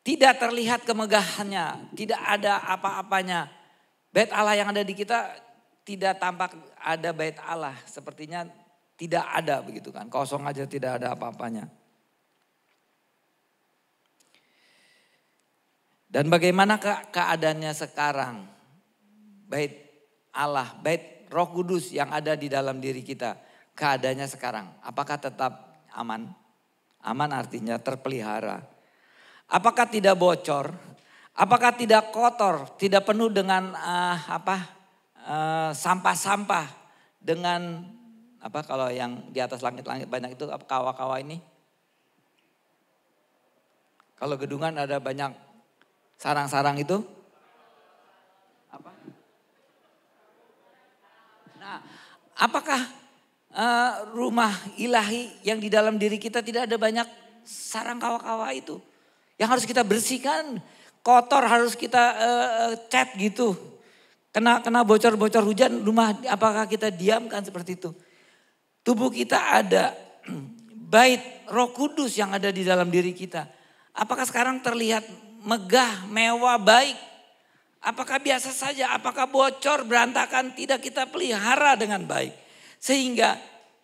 tidak terlihat kemegahannya, tidak ada apa-apanya? Bait Allah yang ada di kita tidak tampak ada bait Allah, sepertinya tidak ada begitu kan, kosong aja tidak ada apa-apanya. Dan bagaimana keadaannya sekarang? Bait Allah, bait Roh Kudus yang ada di dalam diri kita, keadaannya sekarang, apakah tetap aman? Aman artinya terpelihara. Apakah tidak bocor? Apakah tidak kotor? Tidak penuh dengan sampah-sampah, dengan apa kalau yang di atas langit-langit banyak itu kawa-kawa ini? Kalau gedungan ada banyak sarang-sarang itu? Apa? Nah, apakah rumah ilahi yang di dalam diri kita tidak ada banyak sarang kawa-kawa itu? Yang harus kita bersihkan, kotor harus kita cat gitu. Kena bocor-bocor hujan, rumah apakah kita diamkan seperti itu? Tubuh kita ada bait Roh Kudus yang ada di dalam diri kita. Apakah sekarang terlihat megah, mewah, baik? Apakah biasa saja? Apakah bocor, berantakan? Tidak, kita pelihara dengan baik. Sehingga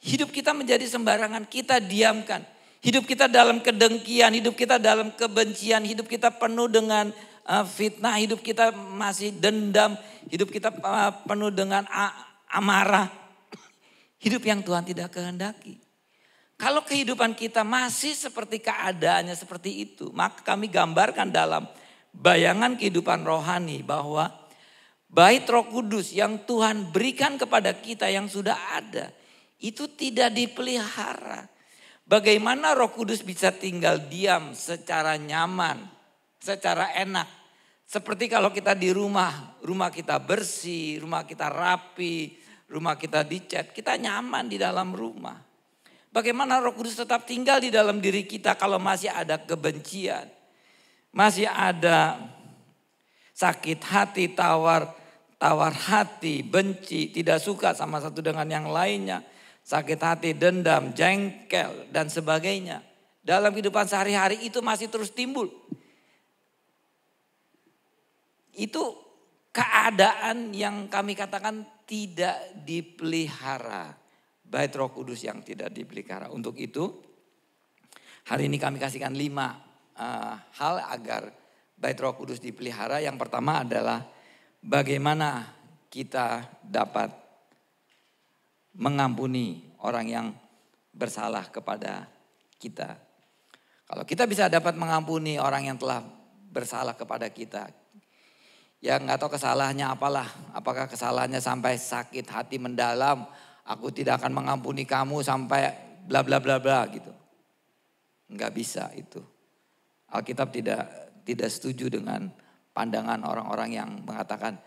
hidup kita menjadi sembarangan, kita diamkan. Hidup kita dalam kedengkian, hidup kita dalam kebencian, hidup kita penuh dengan fitnah, hidup kita masih dendam, hidup kita penuh dengan amarah. Hidup yang Tuhan tidak kehendaki. Kalau kehidupan kita masih seperti keadaannya seperti itu, maka kami gambarkan dalam bayangan kehidupan rohani bahwa bait Roh Kudus yang Tuhan berikan kepada kita yang sudah ada, itu tidak dipelihara. Bagaimana Roh Kudus bisa tinggal diam secara nyaman, secara enak. Seperti kalau kita di rumah kita bersih, rumah kita rapi, rumah kita dicat, kita nyaman di dalam rumah. Bagaimana Roh Kudus tetap tinggal di dalam diri kita kalau masih ada kebencian, masih ada sakit hati, tawar hati, benci, tidak suka sama satu dengan yang lainnya, sakit hati, dendam, jengkel dan sebagainya. Dalam kehidupan sehari-hari itu masih terus timbul. Itu keadaan yang kami katakan tidak dipelihara. Bait Roh Kudus yang tidak dipelihara. Untuk itu hari ini kami kasihkan 5 hal agar bait Roh Kudus dipelihara. Yang pertama adalah bagaimana kita dapat mengampuni orang yang bersalah kepada kita. Kalau kita bisa dapat mengampuni orang yang telah bersalah kepada kita, ya nggak tahu kesalahannya apalah. Apakah kesalahannya sampai sakit hati mendalam, aku tidak akan mengampuni kamu sampai bla bla bla bla gitu. Nggak bisa itu. Alkitab tidak setuju dengan pandangan orang-orang yang mengatakan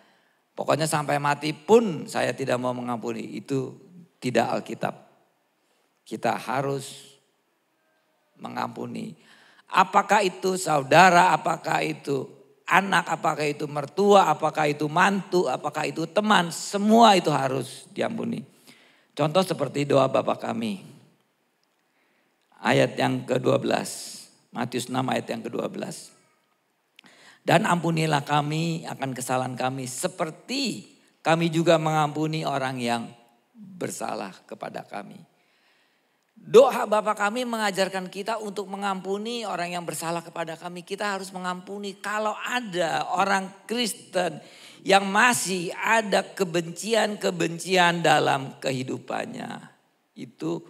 pokoknya sampai mati pun saya tidak mau mengampuni. Itu tidak Alkitab. Kita harus mengampuni. Apakah itu saudara, apakah itu anak, apakah itu mertua, apakah itu mantu, apakah itu teman, semua itu harus diampuni. Contoh seperti doa Bapa kami. Ayat yang ke-12. Matius 6 ayat yang ke-12. Dan ampunilah kami akan kesalahan kami seperti kami juga mengampuni orang yang bersalah kepada kami. Doa Bapa kami mengajarkan kita untuk mengampuni orang yang bersalah kepada kami. Kita harus mengampuni. Kalau ada orang Kristen yang masih ada kebencian-kebencian dalam kehidupannya, itu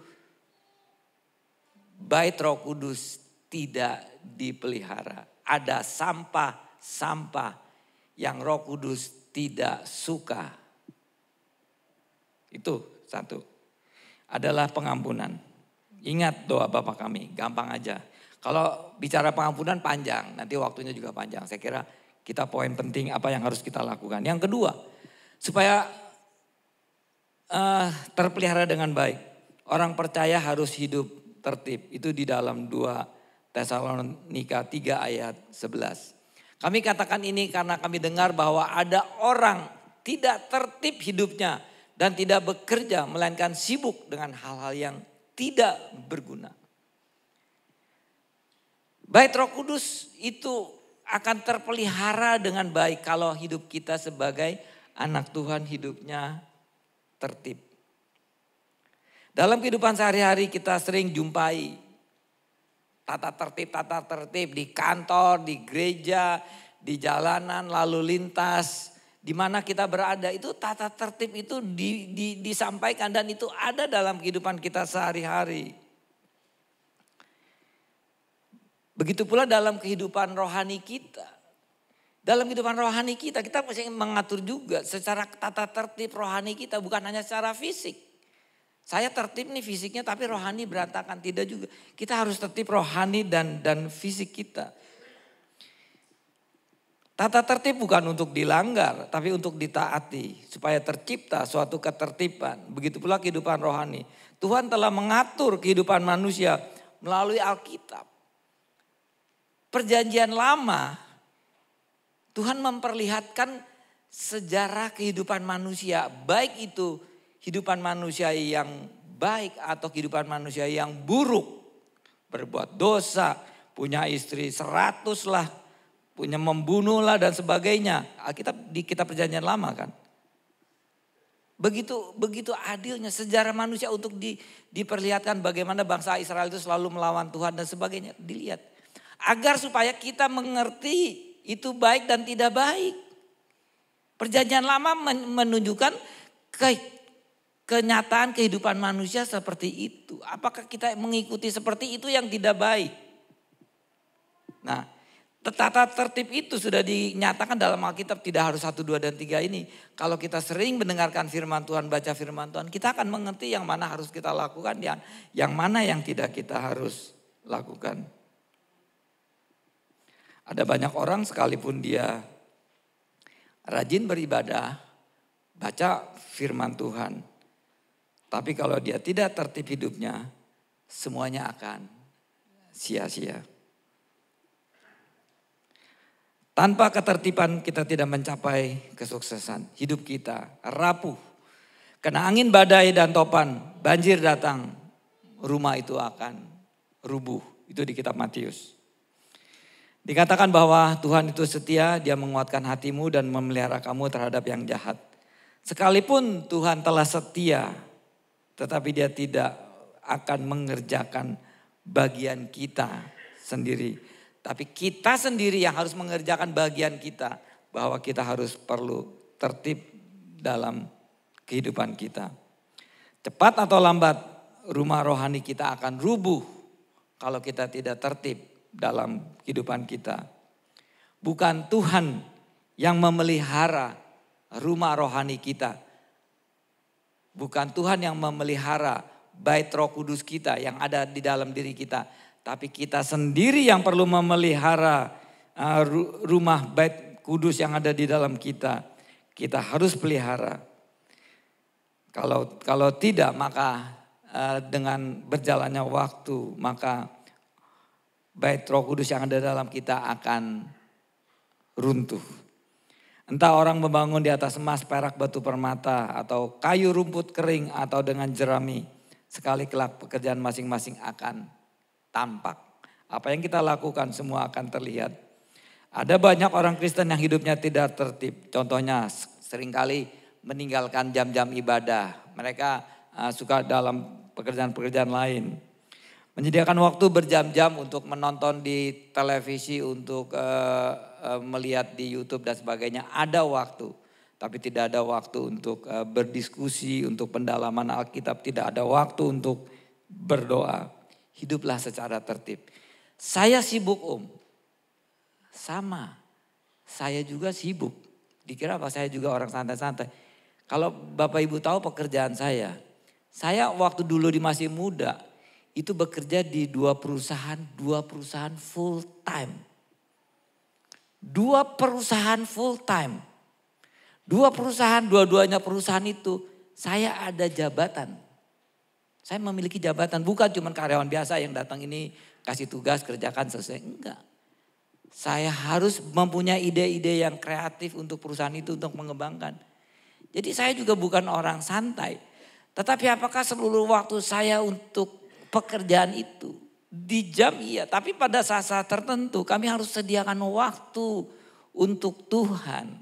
bait Roh Kudus tidak dipelihara. Ada sampah-sampah yang Roh Kudus tidak suka. Itu satu. Adalah pengampunan. Ingat doa Bapa kami, gampang aja. Kalau bicara pengampunan panjang, nanti waktunya juga panjang. Saya kira kita poin penting apa yang harus kita lakukan. Yang kedua, supaya terpelihara dengan baik. Orang percaya harus hidup tertib. Itu di dalam 2 Tesalonika 3 ayat 11. Kami katakan ini karena kami dengar bahwa ada orang tidak tertib hidupnya dan tidak bekerja, melainkan sibuk dengan hal-hal yang tidak berguna. Bait Roh Kudus itu akan terpelihara dengan baik kalau hidup kita sebagai anak Tuhan hidupnya tertib. Dalam kehidupan sehari-hari kita sering jumpai tata tertib di kantor, di gereja, di jalanan, lalu lintas, di mana kita berada, itu tata tertib itu disampaikan dan itu ada dalam kehidupan kita sehari-hari. Begitu pula dalam kehidupan rohani kita. Dalam kehidupan rohani kita mesti mengatur juga secara tata tertib rohani kita, bukan hanya secara fisik. Saya tertib nih fisiknya tapi rohani berantakan, tidak juga. Kita harus tertib rohani dan fisik kita. Tata tertib bukan untuk dilanggar, tapi untuk ditaati. Supaya tercipta suatu ketertiban. Begitu pula kehidupan rohani. Tuhan telah mengatur kehidupan manusia melalui Alkitab. Perjanjian lama, Tuhan memperlihatkan sejarah kehidupan manusia. Baik itu kehidupan manusia yang baik atau kehidupan manusia yang buruk. Berbuat dosa, punya istri 100 lah. Punya membunuh lah dan sebagainya. Alkitab di kitab perjanjian lama kan. Begitu adilnya sejarah manusia untuk diperlihatkan bagaimana bangsa Israel itu selalu melawan Tuhan dan sebagainya. Dilihat. Agar supaya kita mengerti itu baik dan tidak baik. Perjanjian lama menunjukkan kenyataan kehidupan manusia seperti itu. Apakah kita mengikuti seperti itu yang tidak baik? Nah, tata tertib itu sudah dinyatakan dalam Alkitab, tidak harus 1, 2, dan 3 ini. Kalau kita sering mendengarkan firman Tuhan, baca firman Tuhan, kita akan mengerti yang mana harus kita lakukan, yang mana yang tidak kita harus lakukan. Ada banyak orang sekalipun dia rajin beribadah, baca firman Tuhan. Tapi kalau dia tidak tertib hidupnya, semuanya akan sia-sia. Tanpa ketertiban kita tidak mencapai kesuksesan. Hidup kita rapuh. Kena angin badai dan topan, banjir datang, rumah itu akan rubuh. Itu di kitab Matius. Dikatakan bahwa Tuhan itu setia, dia menguatkan hatimu dan memelihara kamu terhadap yang jahat. Sekalipun Tuhan telah setia, tetapi dia tidak akan mengerjakan bagian kita sendiri. Tapi kita sendiri yang harus mengerjakan bagian kita. Bahwa kita harus perlu tertib dalam kehidupan kita. Cepat atau lambat rumah rohani kita akan rubuh. Kalau kita tidak tertib dalam kehidupan kita. Bukan Tuhan yang memelihara rumah rohani kita. Bukan Tuhan yang memelihara bait Roh Kudus kita yang ada di dalam diri kita. Tapi kita sendiri yang perlu memelihara rumah bait kudus yang ada di dalam kita. Kita harus pelihara. Kalau tidak maka dengan berjalannya waktu maka bait Roh Kudus yang ada dalam kita akan runtuh. Entah orang membangun di atas emas, perak, batu permata atau kayu rumput kering atau dengan jerami. Sekali kelak pekerjaan masing-masing akan tampak. Apa yang kita lakukan semua akan terlihat. Ada banyak orang Kristen yang hidupnya tidak tertib. Contohnya seringkali meninggalkan jam-jam ibadah. Mereka suka dalam pekerjaan-pekerjaan lain. Menyediakan waktu berjam-jam untuk menonton di televisi, untuk melihat di YouTube dan sebagainya. Ada waktu. Tapi tidak ada waktu untuk berdiskusi, untuk pendalaman Alkitab. Tidak ada waktu untuk berdoa. Hiduplah secara tertib. Saya sibuk Sama. Saya juga sibuk. Dikira apa saya juga orang santai-santai. Kalau Bapak Ibu tahu pekerjaan saya. Saya waktu dulu masih muda. Itu bekerja di 2 perusahaan full time. 2 perusahaan full time. 2 perusahaan, dua-duanya perusahaan itu saya ada jabatan. Saya memiliki jabatan, bukan cuma karyawan biasa yang datang ini kasih tugas, kerjakan, selesai. Enggak. Saya harus mempunyai ide-ide yang kreatif untuk perusahaan itu untuk mengembangkan. Jadi saya juga bukan orang santai. Tetapi apakah seluruh waktu saya untuk pekerjaan itu? Di jam iya, tapi pada saat-saat tertentu kami harus sediakan waktu untuk Tuhan.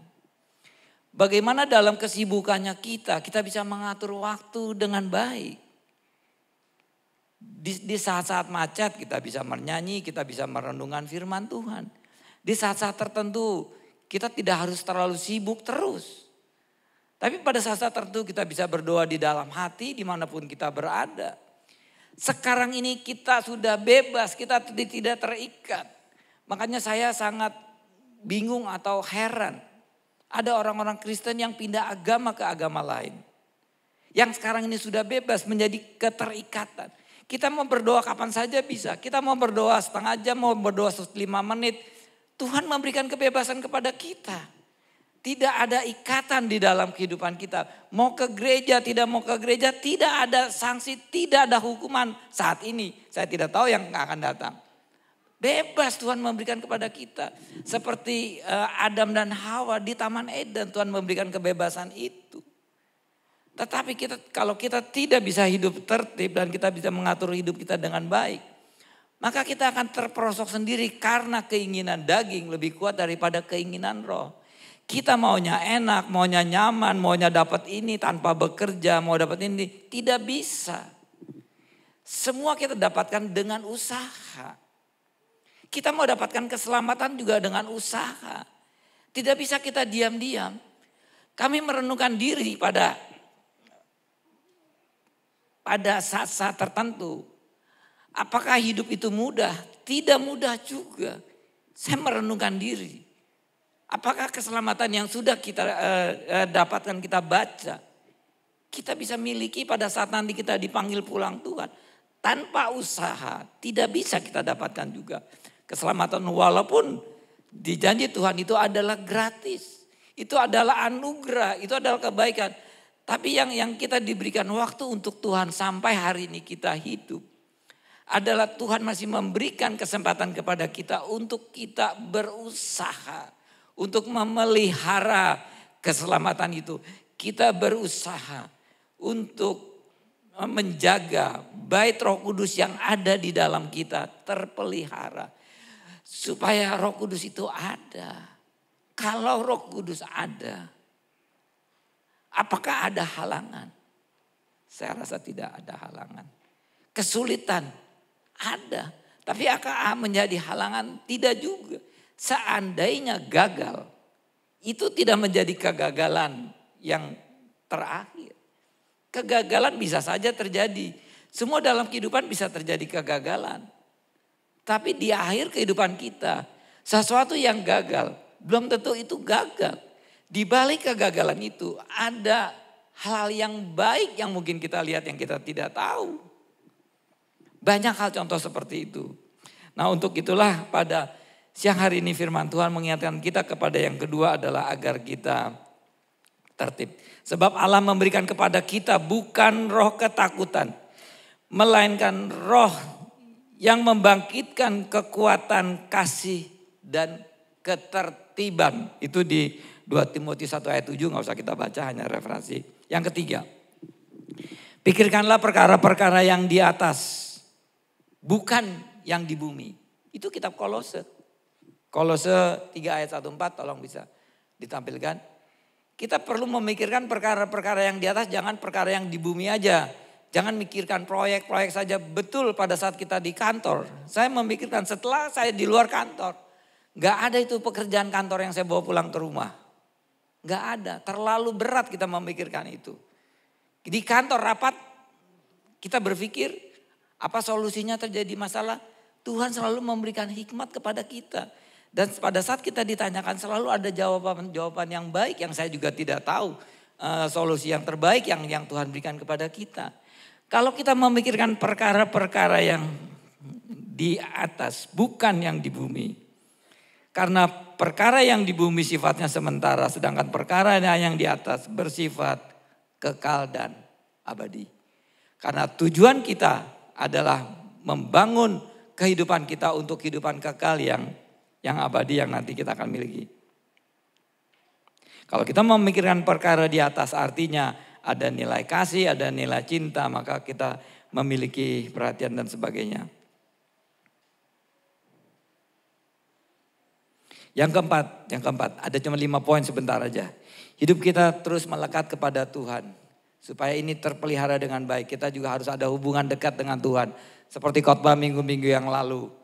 Bagaimana dalam kesibukannya kita bisa mengatur waktu dengan baik. Di saat-saat macet kita bisa bernyanyi, kita bisa merenungkan firman Tuhan. Di saat-saat tertentu Kita tidak harus terlalu sibuk terus. Tapi pada saat-saat tertentu kita bisa berdoa di dalam hati dimanapun kita berada. Sekarang ini kita sudah bebas, kita tidak terikat. Makanya saya sangat bingung atau heran. Ada orang-orang Kristen yang pindah agama ke agama lain. Yang sekarang ini sudah bebas menjadi keterikatan. Kita mau berdoa kapan saja bisa. Kita mau berdoa setengah jam, mau berdoa 5 menit. Tuhan memberikan kebebasan kepada kita. Tidak ada ikatan di dalam kehidupan kita. Mau ke gereja, tidak mau ke gereja, tidak ada sanksi, tidak ada hukuman saat ini. Saya tidak tahu yang akan datang. Bebas Tuhan memberikan kepada kita. Seperti Adam dan Hawa di Taman Eden, Tuhan memberikan kebebasan itu. Tetapi kalau kita tidak bisa hidup tertib dan kita bisa mengatur hidup kita dengan baik, maka kita akan terperosok sendiri karena keinginan daging lebih kuat daripada keinginan roh. Kita maunya enak, maunya nyaman, maunya dapat ini tanpa bekerja, mau dapat ini. Tidak bisa. Semua kita dapatkan dengan usaha. Kita mau dapatkan keselamatan juga dengan usaha. Tidak bisa kita diam-diam. Kami merenungkan diri pada saat-saat tertentu. Apakah hidup itu mudah? Tidak mudah juga. Saya merenungkan diri. Apakah keselamatan yang sudah kita dapatkan, kita baca, kita bisa miliki pada saat nanti kita dipanggil pulang Tuhan. Tanpa usaha tidak bisa kita dapatkan juga. Keselamatan walaupun dijanji Tuhan itu adalah gratis. Itu adalah anugerah, itu adalah kebaikan. Tapi yang kita diberikan waktu untuk Tuhan sampai hari ini kita hidup. Adalah Tuhan masih memberikan kesempatan kepada kita untuk kita berusaha. Untuk memelihara keselamatan itu. Kita berusaha untuk menjaga bait Roh Kudus yang ada di dalam kita terpelihara. Supaya Roh Kudus itu ada. Kalau Roh Kudus ada, apakah ada halangan? Saya rasa tidak ada halangan. Kesulitan ada. Tapi apakah menjadi halangan? Tidak juga. Seandainya gagal, itu tidak menjadi kegagalan yang terakhir. Kegagalan bisa saja terjadi. Semua dalam kehidupan bisa terjadi kegagalan. Tapi di akhir kehidupan kita, sesuatu yang gagal, belum tentu itu gagal. Di balik kegagalan itu ada hal yang baik yang mungkin kita lihat yang kita tidak tahu. Banyak hal contoh seperti itu. Nah untuk itulah pada siang hari ini firman Tuhan mengingatkan kita kepada yang kedua adalah agar kita tertib. Sebab Allah memberikan kepada kita bukan roh ketakutan. Melainkan roh yang membangkitkan kekuatan kasih dan ketertiban. Itu di 2 Timotius 1 ayat 7 gak usah kita baca hanya referensi. Yang ketiga, pikirkanlah perkara-perkara yang di atas. Bukan yang di bumi. Itu kitab Kolose. Kolose 3 ayat 1-4 tolong bisa ditampilkan. Kita perlu memikirkan perkara-perkara yang di atas, jangan perkara yang di bumi aja. Jangan mikirkan proyek-proyek saja. Betul pada saat kita di kantor. Saya memikirkan setelah saya di luar kantor. Gak ada itu pekerjaan kantor yang saya bawa pulang ke rumah. Gak ada. Terlalu berat kita memikirkan itu. Di kantor rapat kita berpikir apa solusinya terjadi masalah. Tuhan selalu memberikan hikmat kepada kita. Dan pada saat kita ditanyakan selalu ada jawaban-jawaban yang baik yang saya juga tidak tahu. Solusi yang terbaik yang Tuhan berikan kepada kita. Kalau kita memikirkan perkara-perkara yang di atas bukan yang di bumi. Karena perkara yang di bumi sifatnya sementara. Sedangkan perkara yang di atas bersifat kekal dan abadi. Karena tujuan kita adalah membangun kehidupan kita untuk kehidupan kekal yang abadi yang nanti kita akan miliki. Kalau kita memikirkan perkara di atas artinya ada nilai kasih, ada nilai cinta, maka kita memiliki perhatian dan sebagainya. Yang keempat, ada cuma 5 poin sebentar aja. Hidup kita terus melekat kepada Tuhan. Supaya ini terpelihara dengan baik, kita juga harus ada hubungan dekat dengan Tuhan. Seperti khotbah minggu-minggu yang lalu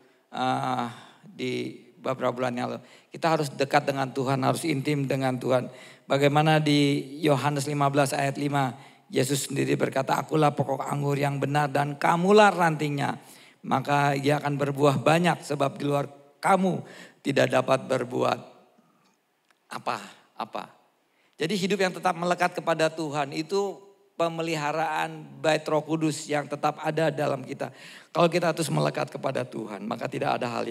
beberapa bulan yang lalu. Kita harus dekat dengan Tuhan, harus intim dengan Tuhan. Bagaimana di Yohanes 15 ayat 5, Yesus sendiri berkata, akulah pokok anggur yang benar dan kamulah rantingnya. Maka ia akan berbuah banyak sebab di luar kamu tidak dapat berbuat apa-apa. Jadi hidup yang tetap melekat kepada Tuhan itu pemeliharaan bait Roh Kudus yang tetap ada dalam kita. Kalau kita terus melekat kepada Tuhan, maka tidak ada hal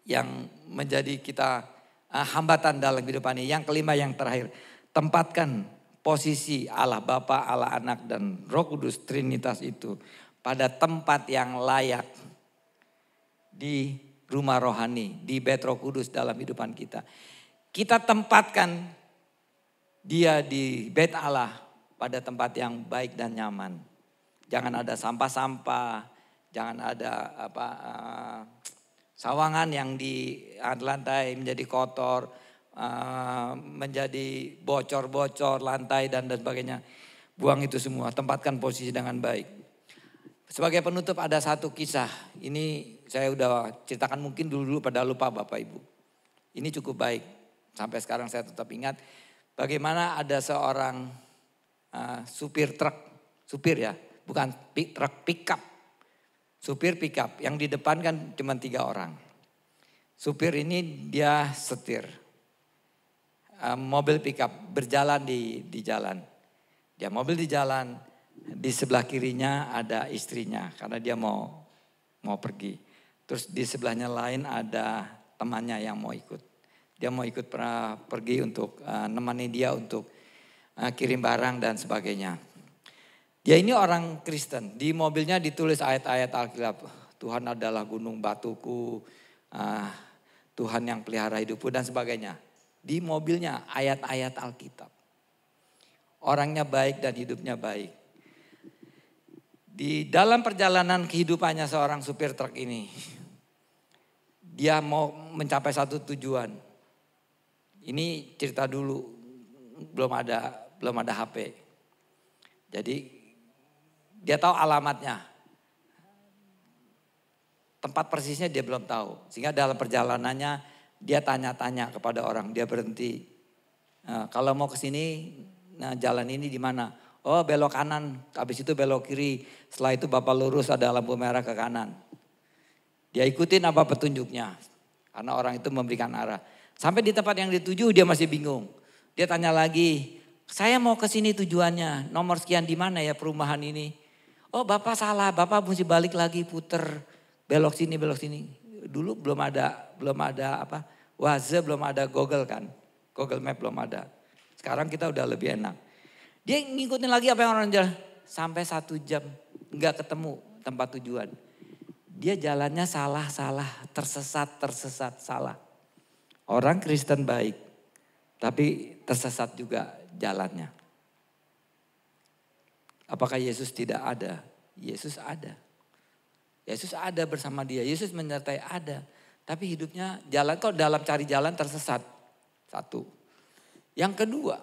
yang menjadi kita hambatan dalam kehidupan ini. Yang kelima, yang terakhir, tempatkan posisi Allah Bapa, Allah Anak dan Roh Kudus Trinitas itu pada tempat yang layak di rumah rohani, di bait Roh Kudus dalam kehidupan kita. Kita tempatkan dia di bait Allah pada tempat yang baik dan nyaman. Jangan ada sampah-sampah, jangan ada sawangan yang di lantai menjadi kotor, menjadi bocor-bocor lantai dan sebagainya. Buang itu semua, tempatkan posisi dengan baik. Sebagai penutup ada satu kisah, ini saya udah ceritakan mungkin dulu pada lupa Bapak Ibu. Ini cukup baik, sampai sekarang saya tetap ingat bagaimana ada seorang supir truk, supir ya, bukan truk pickup. Supir pickup yang di depan kan cuma 3 orang. Supir ini dia setir. Mobil pickup berjalan di jalan. Dia mobil di jalan, di sebelah kirinya ada istrinya karena dia mau pergi. Terus di sebelahnya lain ada temannya yang mau ikut. Dia mau ikut pergi untuk nemani dia untuk kirim barang dan sebagainya. Dia ini orang Kristen. Di mobilnya ditulis ayat-ayat Alkitab. Tuhan adalah gunung batuku, Tuhan yang pelihara hidupku dan sebagainya. Di mobilnya ayat-ayat Alkitab. Orangnya baik dan hidupnya baik. Di dalam perjalanan kehidupannya seorang supir truk ini, dia mau mencapai satu tujuan. Ini cerita dulu, belum ada HP. Jadi dia tahu alamatnya. Tempat persisnya dia belum tahu. Sehingga dalam perjalanannya dia tanya-tanya kepada orang. Dia berhenti. Kalau mau ke sini, jalan ini di mana? Oh, belok kanan, habis itu belok kiri. Setelah itu Bapak lurus ada lampu merah ke kanan. Dia ikutin apa petunjuknya. Karena orang itu memberikan arah. Sampai di tempat yang dituju dia masih bingung. Dia tanya lagi, saya mau ke sini tujuannya, nomor sekian di mana ya perumahan ini? Oh, Bapak salah, Bapak mesti balik lagi puter, belok sini. Dulu belum ada Waze, belum ada Google kan. Google Map belum ada. Sekarang kita udah lebih enak. Dia ngikutin lagi apa yang orang jalan. Sampai 1 jam nggak ketemu tempat tujuan. Dia jalannya salah, tersesat, salah. Orang Kristen baik, tapi tersesat juga jalannya. Apakah Yesus tidak ada? Yesus ada. Yesus ada bersama dia. Yesus menyertai ada. Tapi hidupnya jalan kok dalam cari jalan tersesat. 1. Yang kedua,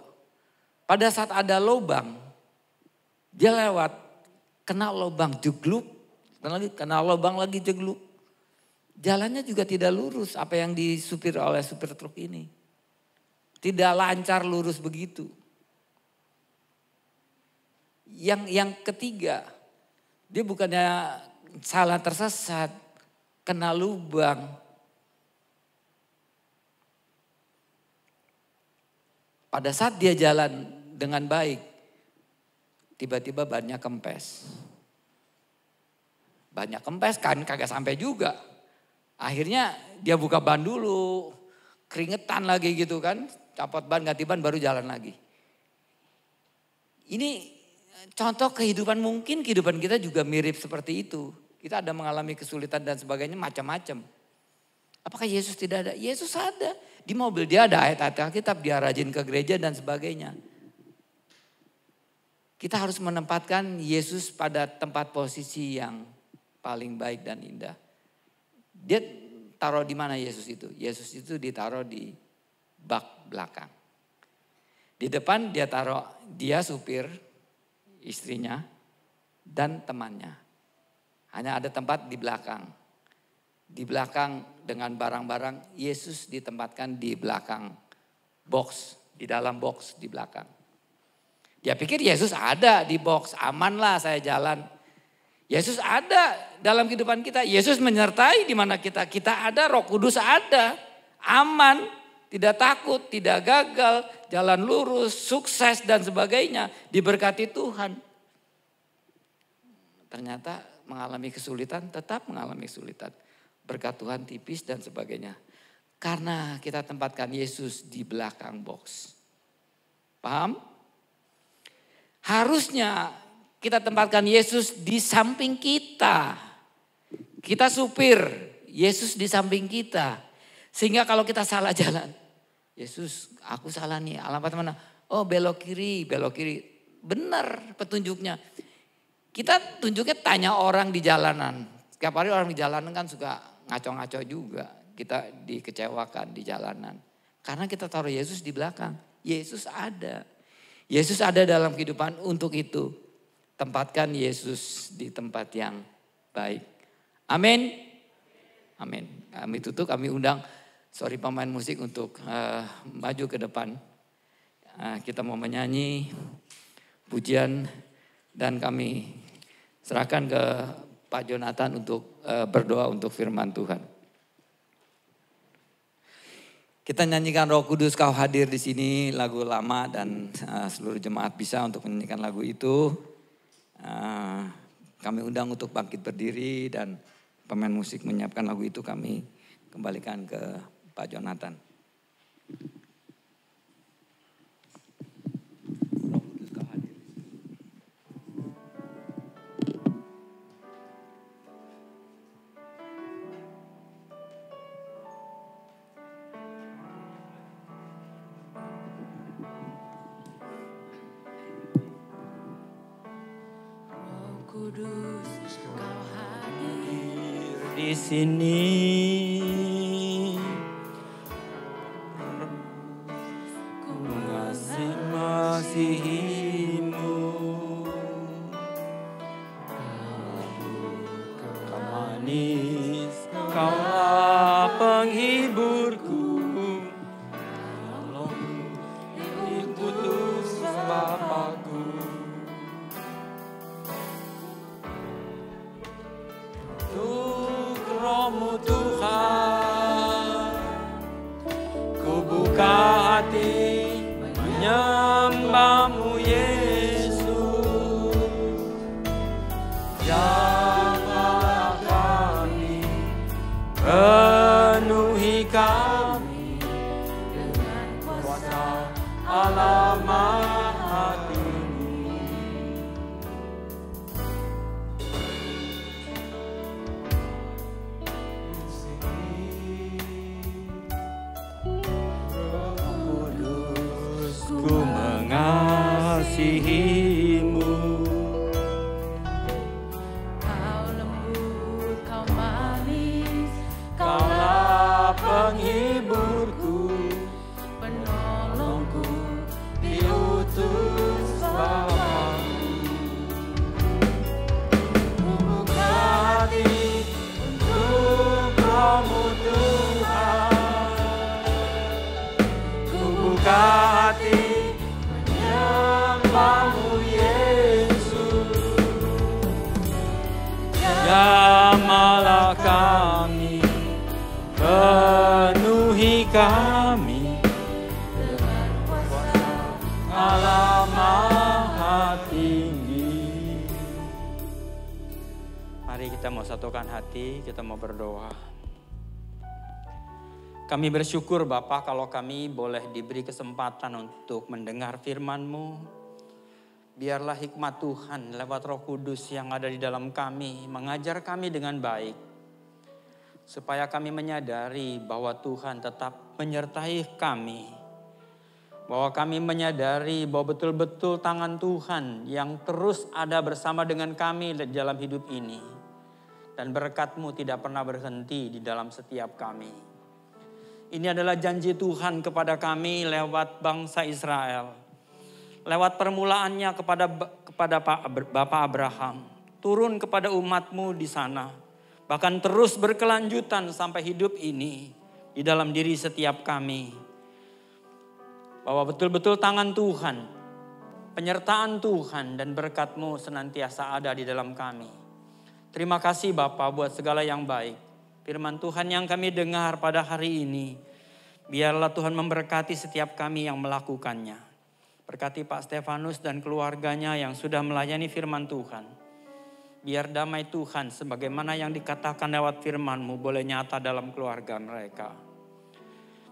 pada saat ada lubang, dia lewat, kena lubang jegluk, kena lubang lagi jegluk. Jalannya juga tidak lurus apa yang disupir oleh supir truk ini. Tidak lancar lurus begitu. Yang ketiga, dia bukannya salah tersesat, kena lubang. Pada saat dia jalan dengan baik, tiba-tiba bannya kempes. Banyak kempes kan kagak sampai juga. Akhirnya dia buka ban dulu, keringetan lagi gitu kan. Copot ban, ganti ban baru jalan lagi. Ini contoh kehidupan, mungkin kehidupan kita juga mirip seperti itu. Kita ada mengalami kesulitan dan sebagainya macam-macam. Apakah Yesus tidak ada? Yesus ada. Di mobil dia ada ayat-ayat Alkitab, dia rajin ke gereja dan sebagainya. Kita harus menempatkan Yesus pada tempat posisi yang paling baik dan indah. Dia taruh di mana Yesus itu? Yesus itu ditaruh di bak belakang. Di depan dia taruh dia supir, istrinya, dan temannya. Hanya ada tempat di belakang. Di belakang dengan barang-barang, Yesus ditempatkan di belakang box, di dalam box di belakang. Dia pikir Yesus ada di box, aman lah saya jalan. Yesus ada dalam kehidupan kita. Yesus menyertai di mana kita ada, Roh Kudus ada. Aman, tidak takut, tidak gagal, jalan lurus, sukses dan sebagainya. Diberkati Tuhan. Ternyata mengalami kesulitan, tetap mengalami kesulitan. Berkat Tuhan tipis dan sebagainya. Karena kita tempatkan Yesus di belakang box. Paham? Harusnya kita tempatkan Yesus di samping kita. Kita supir, Yesus di samping kita. Sehingga kalau kita salah jalan, Yesus aku salah nih, alamat mana? Oh belok kiri. Benar petunjuknya. Kita tunjuknya tanya orang di jalanan. Setiap hari orang di jalanan kan suka ngaco-ngaco juga. Kita dikecewakan di jalanan. Karena kita taruh Yesus di belakang. Yesus ada. Yesus ada dalam kehidupan untuk itu. Tempatkan Yesus di tempat yang baik. Amin. Amin. Kami tutup, kami undang pemain musik untuk maju ke depan. Kita mau menyanyi pujian dan kami serahkan ke Pak Jonathan untuk berdoa untuk firman Tuhan. Kita nyanyikan Roh Kudus Kau hadir di sini, lagu lama dan seluruh jemaat bisa untuk menyanyikan lagu itu. Kami undang untuk bangkit berdiri dan pemain musik menyiapkan lagu itu, kami kembalikan ke Pak Jonathan. Kudus Kau hadir di sini. Ku mengasihi-Mu. Kau manis, Kaulah penghiburku. Diutus Bapakku. Roh-Mu Tuhan, ku buka hati menyembah-Mu Yesus. Jamahlah kami, penuhi kami dengan kuasa Allah Maha Tinggi. Ku mengasihi-Mu. Kau lembut, Kau manis, Kaulah penghiburku, penolongku, diutus Bapakku. Ku buka hati untuk Roh-Mu Tuhan. Ku buka hati menyembah-Mu Yesus. Jamahlah kami, penuhi kami dengan kuasa Allah Maha Tinggi. Mari kita mau satukan hati, kita mau berdoa. Kami bersyukur Bapa kalau kami boleh diberi kesempatan untuk mendengar firman-Mu. Biarlah hikmat Tuhan lewat Roh Kudus yang ada di dalam kami mengajar kami dengan baik. Supaya kami menyadari bahwa Tuhan tetap menyertai kami. Bahwa kami menyadari bahwa betul-betul tangan Tuhan yang terus ada bersama dengan kami dalam hidup ini. Dan berkat-Mu tidak pernah berhenti di dalam setiap kami. Ini adalah janji Tuhan kepada kami lewat bangsa Israel. Lewat permulaannya kepada Bapak Abraham. Turun kepada umat-Mu di sana. Bahkan terus berkelanjutan sampai hidup ini di dalam diri setiap kami. Bahwa betul-betul tangan Tuhan, penyertaan Tuhan dan berkat-Mu senantiasa ada di dalam kami. Terima kasih Bapa buat segala yang baik. Firman Tuhan yang kami dengar pada hari ini, biarlah Tuhan memberkati setiap kami yang melakukannya. Berkati Pak Stefanus dan keluarganya yang sudah melayani firman Tuhan. Biar damai Tuhan sebagaimana yang dikatakan lewat firman-Mu boleh nyata dalam keluarga mereka.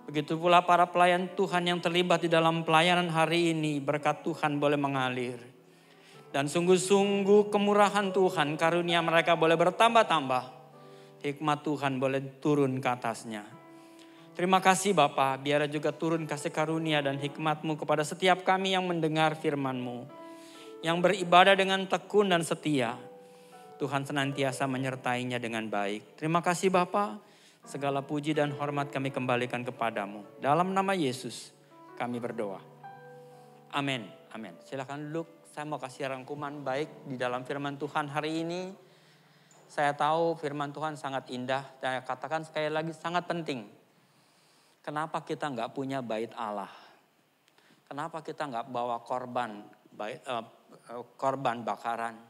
Begitu pula para pelayan Tuhan yang terlibat di dalam pelayanan hari ini, berkat Tuhan boleh mengalir. Dan sungguh-sungguh kemurahan Tuhan, karunia mereka boleh bertambah-tambah. Hikmat Tuhan boleh turun ke atasnya. Terima kasih Bapa, biar juga turun kasih karunia dan hikmat-Mu kepada setiap kami yang mendengar firman-Mu. Yang beribadah dengan tekun dan setia. Tuhan senantiasa menyertainya dengan baik. Terima kasih Bapa, segala puji dan hormat kami kembalikan kepadamu. Dalam nama Yesus kami berdoa. Amin. Amin. Silakan duduk, saya mau kasih rangkuman baik di dalam firman Tuhan hari ini. Saya tahu firman Tuhan sangat indah, saya katakan sekali lagi sangat penting. Kenapa kita nggak punya bait Allah? Kenapa kita nggak bawa korban bakaran?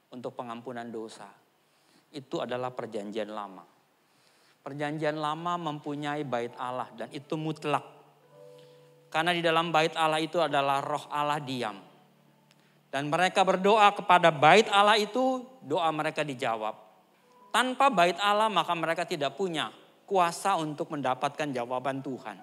Untuk pengampunan dosa. Itu adalah perjanjian lama. Perjanjian lama mempunyai bait Allah dan itu mutlak. Karena di dalam bait Allah itu adalah roh Allah diam. Dan mereka berdoa kepada bait Allah itu, doa mereka dijawab. Tanpa bait Allah maka mereka tidak punya kuasa untuk mendapatkan jawaban Tuhan.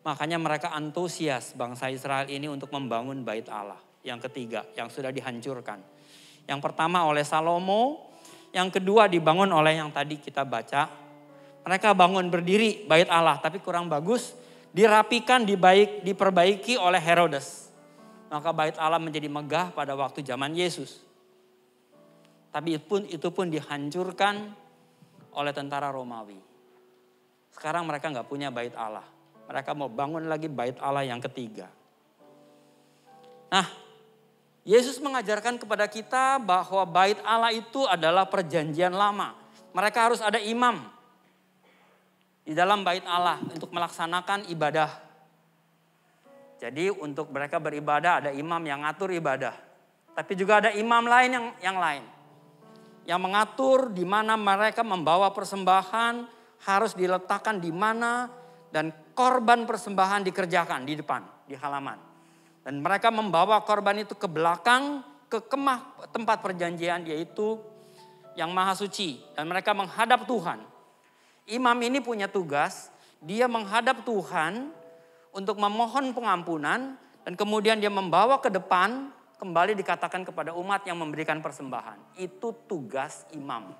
Makanya mereka antusias bangsa Israel ini untuk membangun bait Allah. Yang ketiga yang sudah dihancurkan. Yang pertama oleh Salomo, yang kedua dibangun oleh yang tadi kita baca. Mereka bangun berdiri bait Allah tapi kurang bagus, dirapikan, diperbaiki oleh Herodes. Maka bait Allah menjadi megah pada waktu zaman Yesus. Tapi itu pun dihancurkan oleh tentara Romawi. Sekarang mereka nggak punya bait Allah. Mereka mau bangun lagi bait Allah yang ketiga. Nah, Yesus mengajarkan kepada kita bahwa bait Allah itu adalah perjanjian lama. Mereka harus ada imam di dalam bait Allah untuk melaksanakan ibadah. Jadi untuk mereka beribadah ada imam yang ngatur ibadah. Tapi juga ada imam lain yang lain. Yang mengatur di mana mereka membawa persembahan harus diletakkan di mana dan korban persembahan dikerjakan di depan, di halaman. Dan mereka membawa korban itu ke belakang, ke kemah tempat perjanjian yaitu yang maha suci. Dan mereka menghadap Tuhan. Imam ini punya tugas, dia menghadap Tuhan untuk memohon pengampunan. Dan kemudian dia membawa ke depan, kembali dikatakan kepada umat yang memberikan persembahan. Itu tugas imam.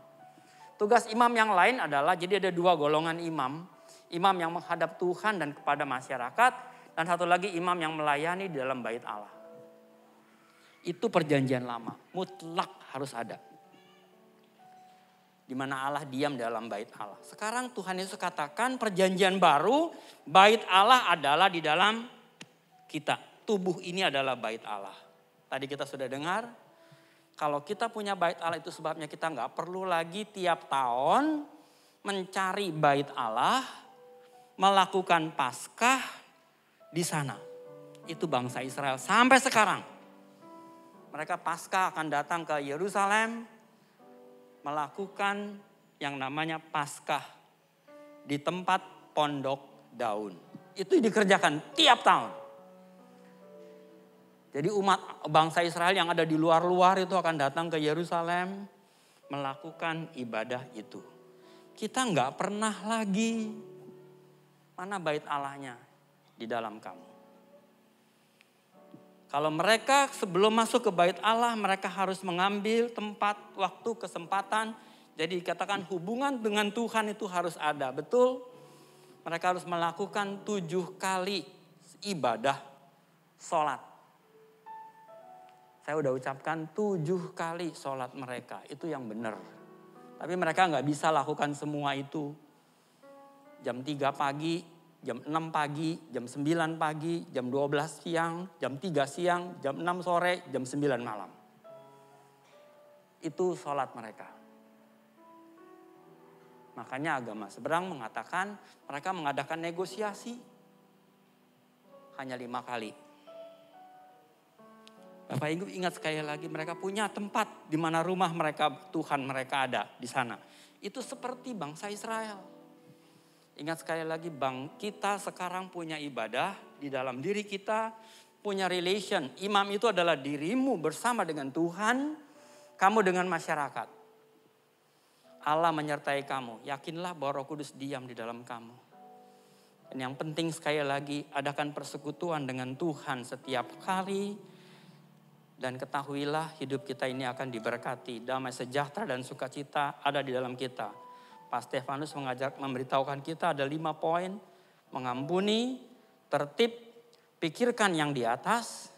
Tugas imam yang lain adalah, jadi ada dua golongan imam. Imam yang menghadap Tuhan dan kepada masyarakat. Dan satu lagi imam yang melayani di dalam bait Allah. Itu perjanjian lama, mutlak harus ada. Di mana Allah diam dalam bait Allah. Sekarang Tuhan Yesus katakan perjanjian baru, bait Allah adalah di dalam kita. Tubuh ini adalah bait Allah. Tadi kita sudah dengar, kalau kita punya bait Allah itu sebabnya kita nggak perlu lagi tiap tahun mencari bait Allah, melakukan Paskah, di sana. Itu bangsa Israel sampai sekarang. Mereka Paskah akan datang ke Yerusalem melakukan yang namanya Paskah di tempat pondok daun. Itu dikerjakan tiap tahun. Jadi umat bangsa Israel yang ada di luar-luar itu akan datang ke Yerusalem melakukan ibadah itu. Kita nggak pernah lagi, mana bait Allahnya di dalam kamu. Kalau mereka sebelum masuk ke bait Allah, mereka harus mengambil tempat, waktu, kesempatan. Jadi dikatakan hubungan dengan Tuhan itu harus ada, betul? Mereka harus melakukan 7 kali ibadah, sholat. Saya udah ucapkan 7 kali sholat mereka, itu yang benar. Tapi mereka nggak bisa lakukan semua itu. Jam 3 pagi, jam 6 pagi, jam 9 pagi, jam 12 siang, jam 3 siang, jam 6 sore, jam 9 malam. Itu sholat mereka. Makanya agama seberang mengatakan mereka mengadakan negosiasi hanya 5 kali. Bapak Ibu ingat sekali lagi, mereka punya tempat di mana rumah mereka, Tuhan mereka ada di sana. Itu seperti bangsa Israel. Ingat sekali lagi, kita sekarang punya ibadah di dalam diri kita, punya relation. Imam itu adalah dirimu bersama dengan Tuhan, kamu dengan masyarakat. Allah menyertai kamu, yakinlah bahwa Roh Kudus diam di dalam kamu. Dan yang penting sekali lagi, adakan persekutuan dengan Tuhan setiap kali. Dan ketahuilah hidup kita ini akan diberkati. Damai sejahtera dan sukacita ada di dalam kita. Pak Stefanus memberitahukan kita ada 5 poin. Mengampuni, tertib, pikirkan yang di atas,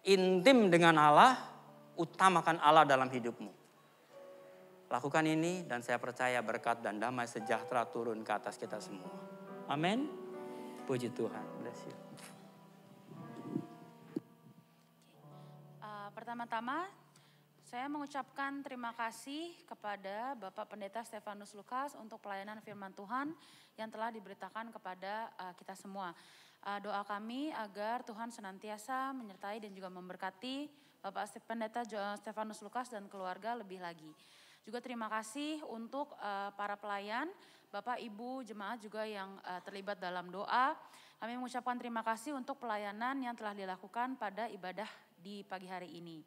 intim dengan Allah, utamakan Allah dalam hidupmu. Lakukan ini dan saya percaya berkat dan damai sejahtera turun ke atas kita semua. Amin. Puji Tuhan. Bless you. Pertama-tama saya mengucapkan terima kasih kepada Bapak Pendeta Stefanus Lukas untuk pelayanan firman Tuhan yang telah diberitakan kepada kita semua. Doa kami agar Tuhan senantiasa menyertai dan juga memberkati Bapak Pendeta Stefanus Lukas dan keluarga lebih lagi. Juga terima kasih untuk para pelayan, Bapak Ibu jemaat juga yang terlibat dalam doa. Kami mengucapkan terima kasih untuk pelayanan yang telah dilakukan pada ibadah di pagi hari ini.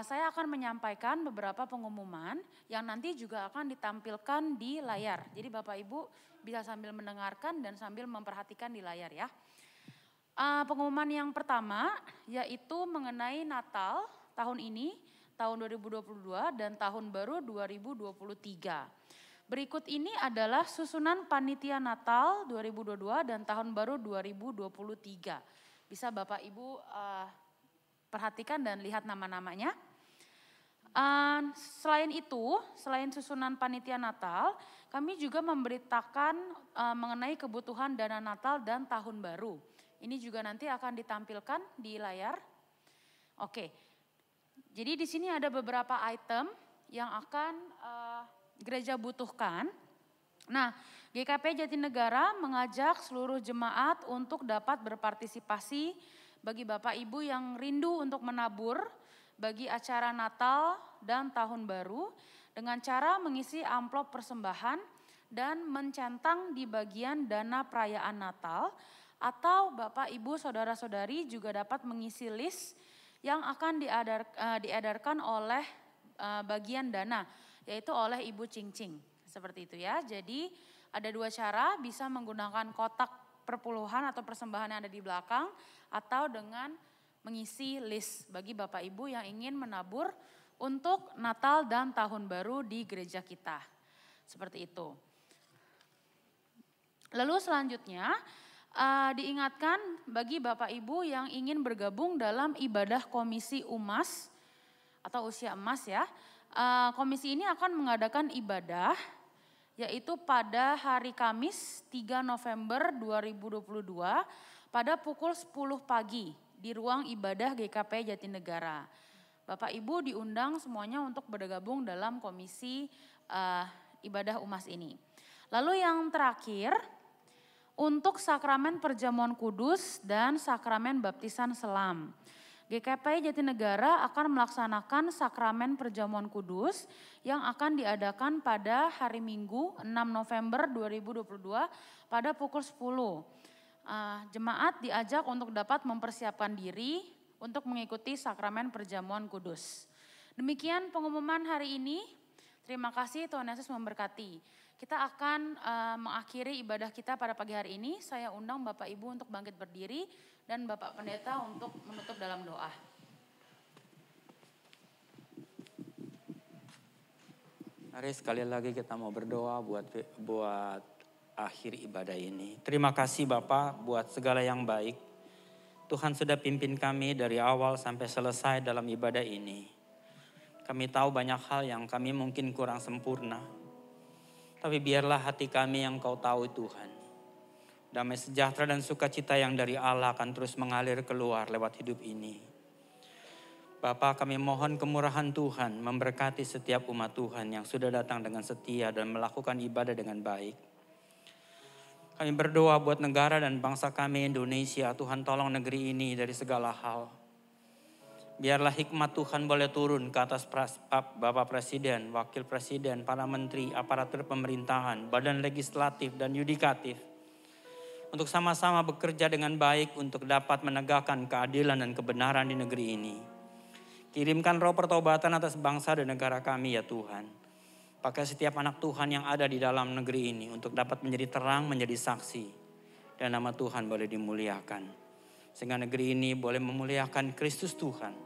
Saya akan menyampaikan beberapa pengumuman yang nanti juga akan ditampilkan di layar. Jadi Bapak Ibu bisa sambil mendengarkan dan sambil memperhatikan di layar ya. Pengumuman yang pertama yaitu mengenai Natal tahun ini, tahun 2022 dan tahun baru 2023. Berikut ini adalah susunan panitia Natal 2022 dan tahun baru 2023. Bisa Bapak Ibu perhatikan dan lihat nama-namanya. Selain itu, selain susunan panitia Natal, kami juga memberitakan mengenai kebutuhan dana Natal dan tahun baru. Ini juga nanti akan ditampilkan di layar. Oke. Jadi di sini ada beberapa item yang akan gereja butuhkan. Nah, GKP Jatinegara mengajak seluruh jemaat untuk dapat berpartisipasi bagi Bapak Ibu yang rindu untuk menabur bagi acara Natal dan Tahun Baru dengan cara mengisi amplop persembahan dan mencentang di bagian dana perayaan Natal, atau Bapak Ibu saudara-saudari juga dapat mengisi list yang akan diedarkan oleh bagian dana, yaitu oleh Ibu Cing-Cing. Seperti itu ya. Jadi ada 2 cara, bisa menggunakan kotak perpuluhan atau persembahan yang ada di belakang, atau dengan mengisi list bagi Bapak Ibu yang ingin menabur untuk Natal dan Tahun Baru di gereja kita. Seperti itu. Lalu selanjutnya, diingatkan bagi Bapak Ibu yang ingin bergabung dalam ibadah Komisi UMAS atau Usia Emas ya. Komisi ini akan mengadakan ibadah yaitu pada hari Kamis 3 November 2022 pada pukul 10 pagi di ruang ibadah GKP Jatinegara. Bapak Ibu diundang semuanya untuk bergabung dalam komisi ibadah UMAS ini. Lalu yang terakhir, untuk sakramen perjamuan kudus dan sakramen baptisan selam. GKP Jatinegara akan melaksanakan sakramen perjamuan kudus yang akan diadakan pada hari Minggu 6 November 2022 pada pukul 10. Jemaat diajak untuk dapat mempersiapkan diri untuk mengikuti sakramen perjamuan kudus. Demikian pengumuman hari ini. Terima kasih, Tuhan Yesus memberkati. Kita akan mengakhiri ibadah kita pada pagi hari ini. Saya undang Bapak Ibu untuk bangkit berdiri dan Bapak Pendeta untuk menutup dalam doa. Mari sekali lagi kita mau berdoa buat akhir ibadah ini. Terima kasih Bapak buat segala yang baik. Tuhan sudah pimpin kami dari awal sampai selesai dalam ibadah ini. Kami tahu banyak hal yang kami mungkin kurang sempurna. Tapi biarlah hati kami yang Kau tahu Tuhan. Damai sejahtera dan sukacita yang dari Allah akan terus mengalir keluar lewat hidup ini. Bapa, kami mohon kemurahan Tuhan memberkati setiap umat Tuhan yang sudah datang dengan setia dan melakukan ibadah dengan baik. Kami berdoa buat negara dan bangsa kami Indonesia. Tuhan tolong negeri ini dari segala hal. Biarlah hikmat Tuhan boleh turun ke atas Bapak Presiden, Wakil Presiden, para menteri, aparatur pemerintahan, badan legislatif dan yudikatif. Untuk sama-sama bekerja dengan baik untuk dapat menegakkan keadilan dan kebenaran di negeri ini. Kirimkan roh pertobatan atas bangsa dan negara kami ya Tuhan. Pakai setiap anak Tuhan yang ada di dalam negeri ini untuk dapat menjadi terang, menjadi saksi. Dan nama Tuhan boleh dimuliakan. Sehingga negeri ini boleh memuliakan Kristus Tuhan.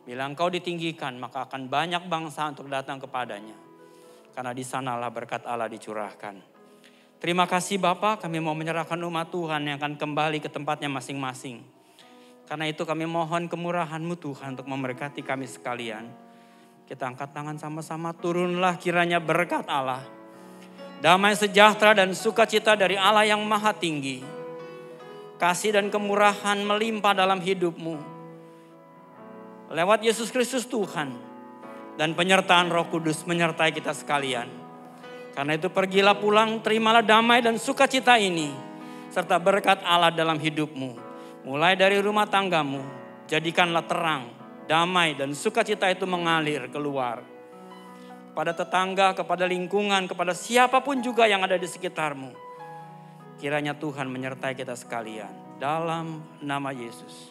Bila Engkau ditinggikan maka akan banyak bangsa untuk datang kepadanya. Karena di sanalah berkat Allah dicurahkan. Terima kasih Bapa, kami mau menyerahkan umat Tuhan yang akan kembali ke tempatnya masing-masing. Karena itu kami mohon kemurahan-Mu Tuhan untuk memberkati kami sekalian. Kita angkat tangan sama-sama, turunlah kiranya berkat Allah. Damai sejahtera dan sukacita dari Allah yang maha tinggi. Kasih dan kemurahan melimpah dalam hidup-Mu. Lewat Yesus Kristus Tuhan. Dan penyertaan Roh Kudus menyertai kita sekalian. Karena itu pergilah pulang, terimalah damai dan sukacita ini. Serta berkat Allah dalam hidup-Mu. Mulai dari rumah tanggamu, jadikanlah terang, damai dan sukacita itu mengalir keluar. Kepada tetangga, kepada lingkungan, kepada siapapun juga yang ada di sekitarmu. Kiranya Tuhan menyertai kita sekalian. Dalam nama Yesus,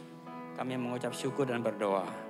kami mengucap syukur dan berdoa.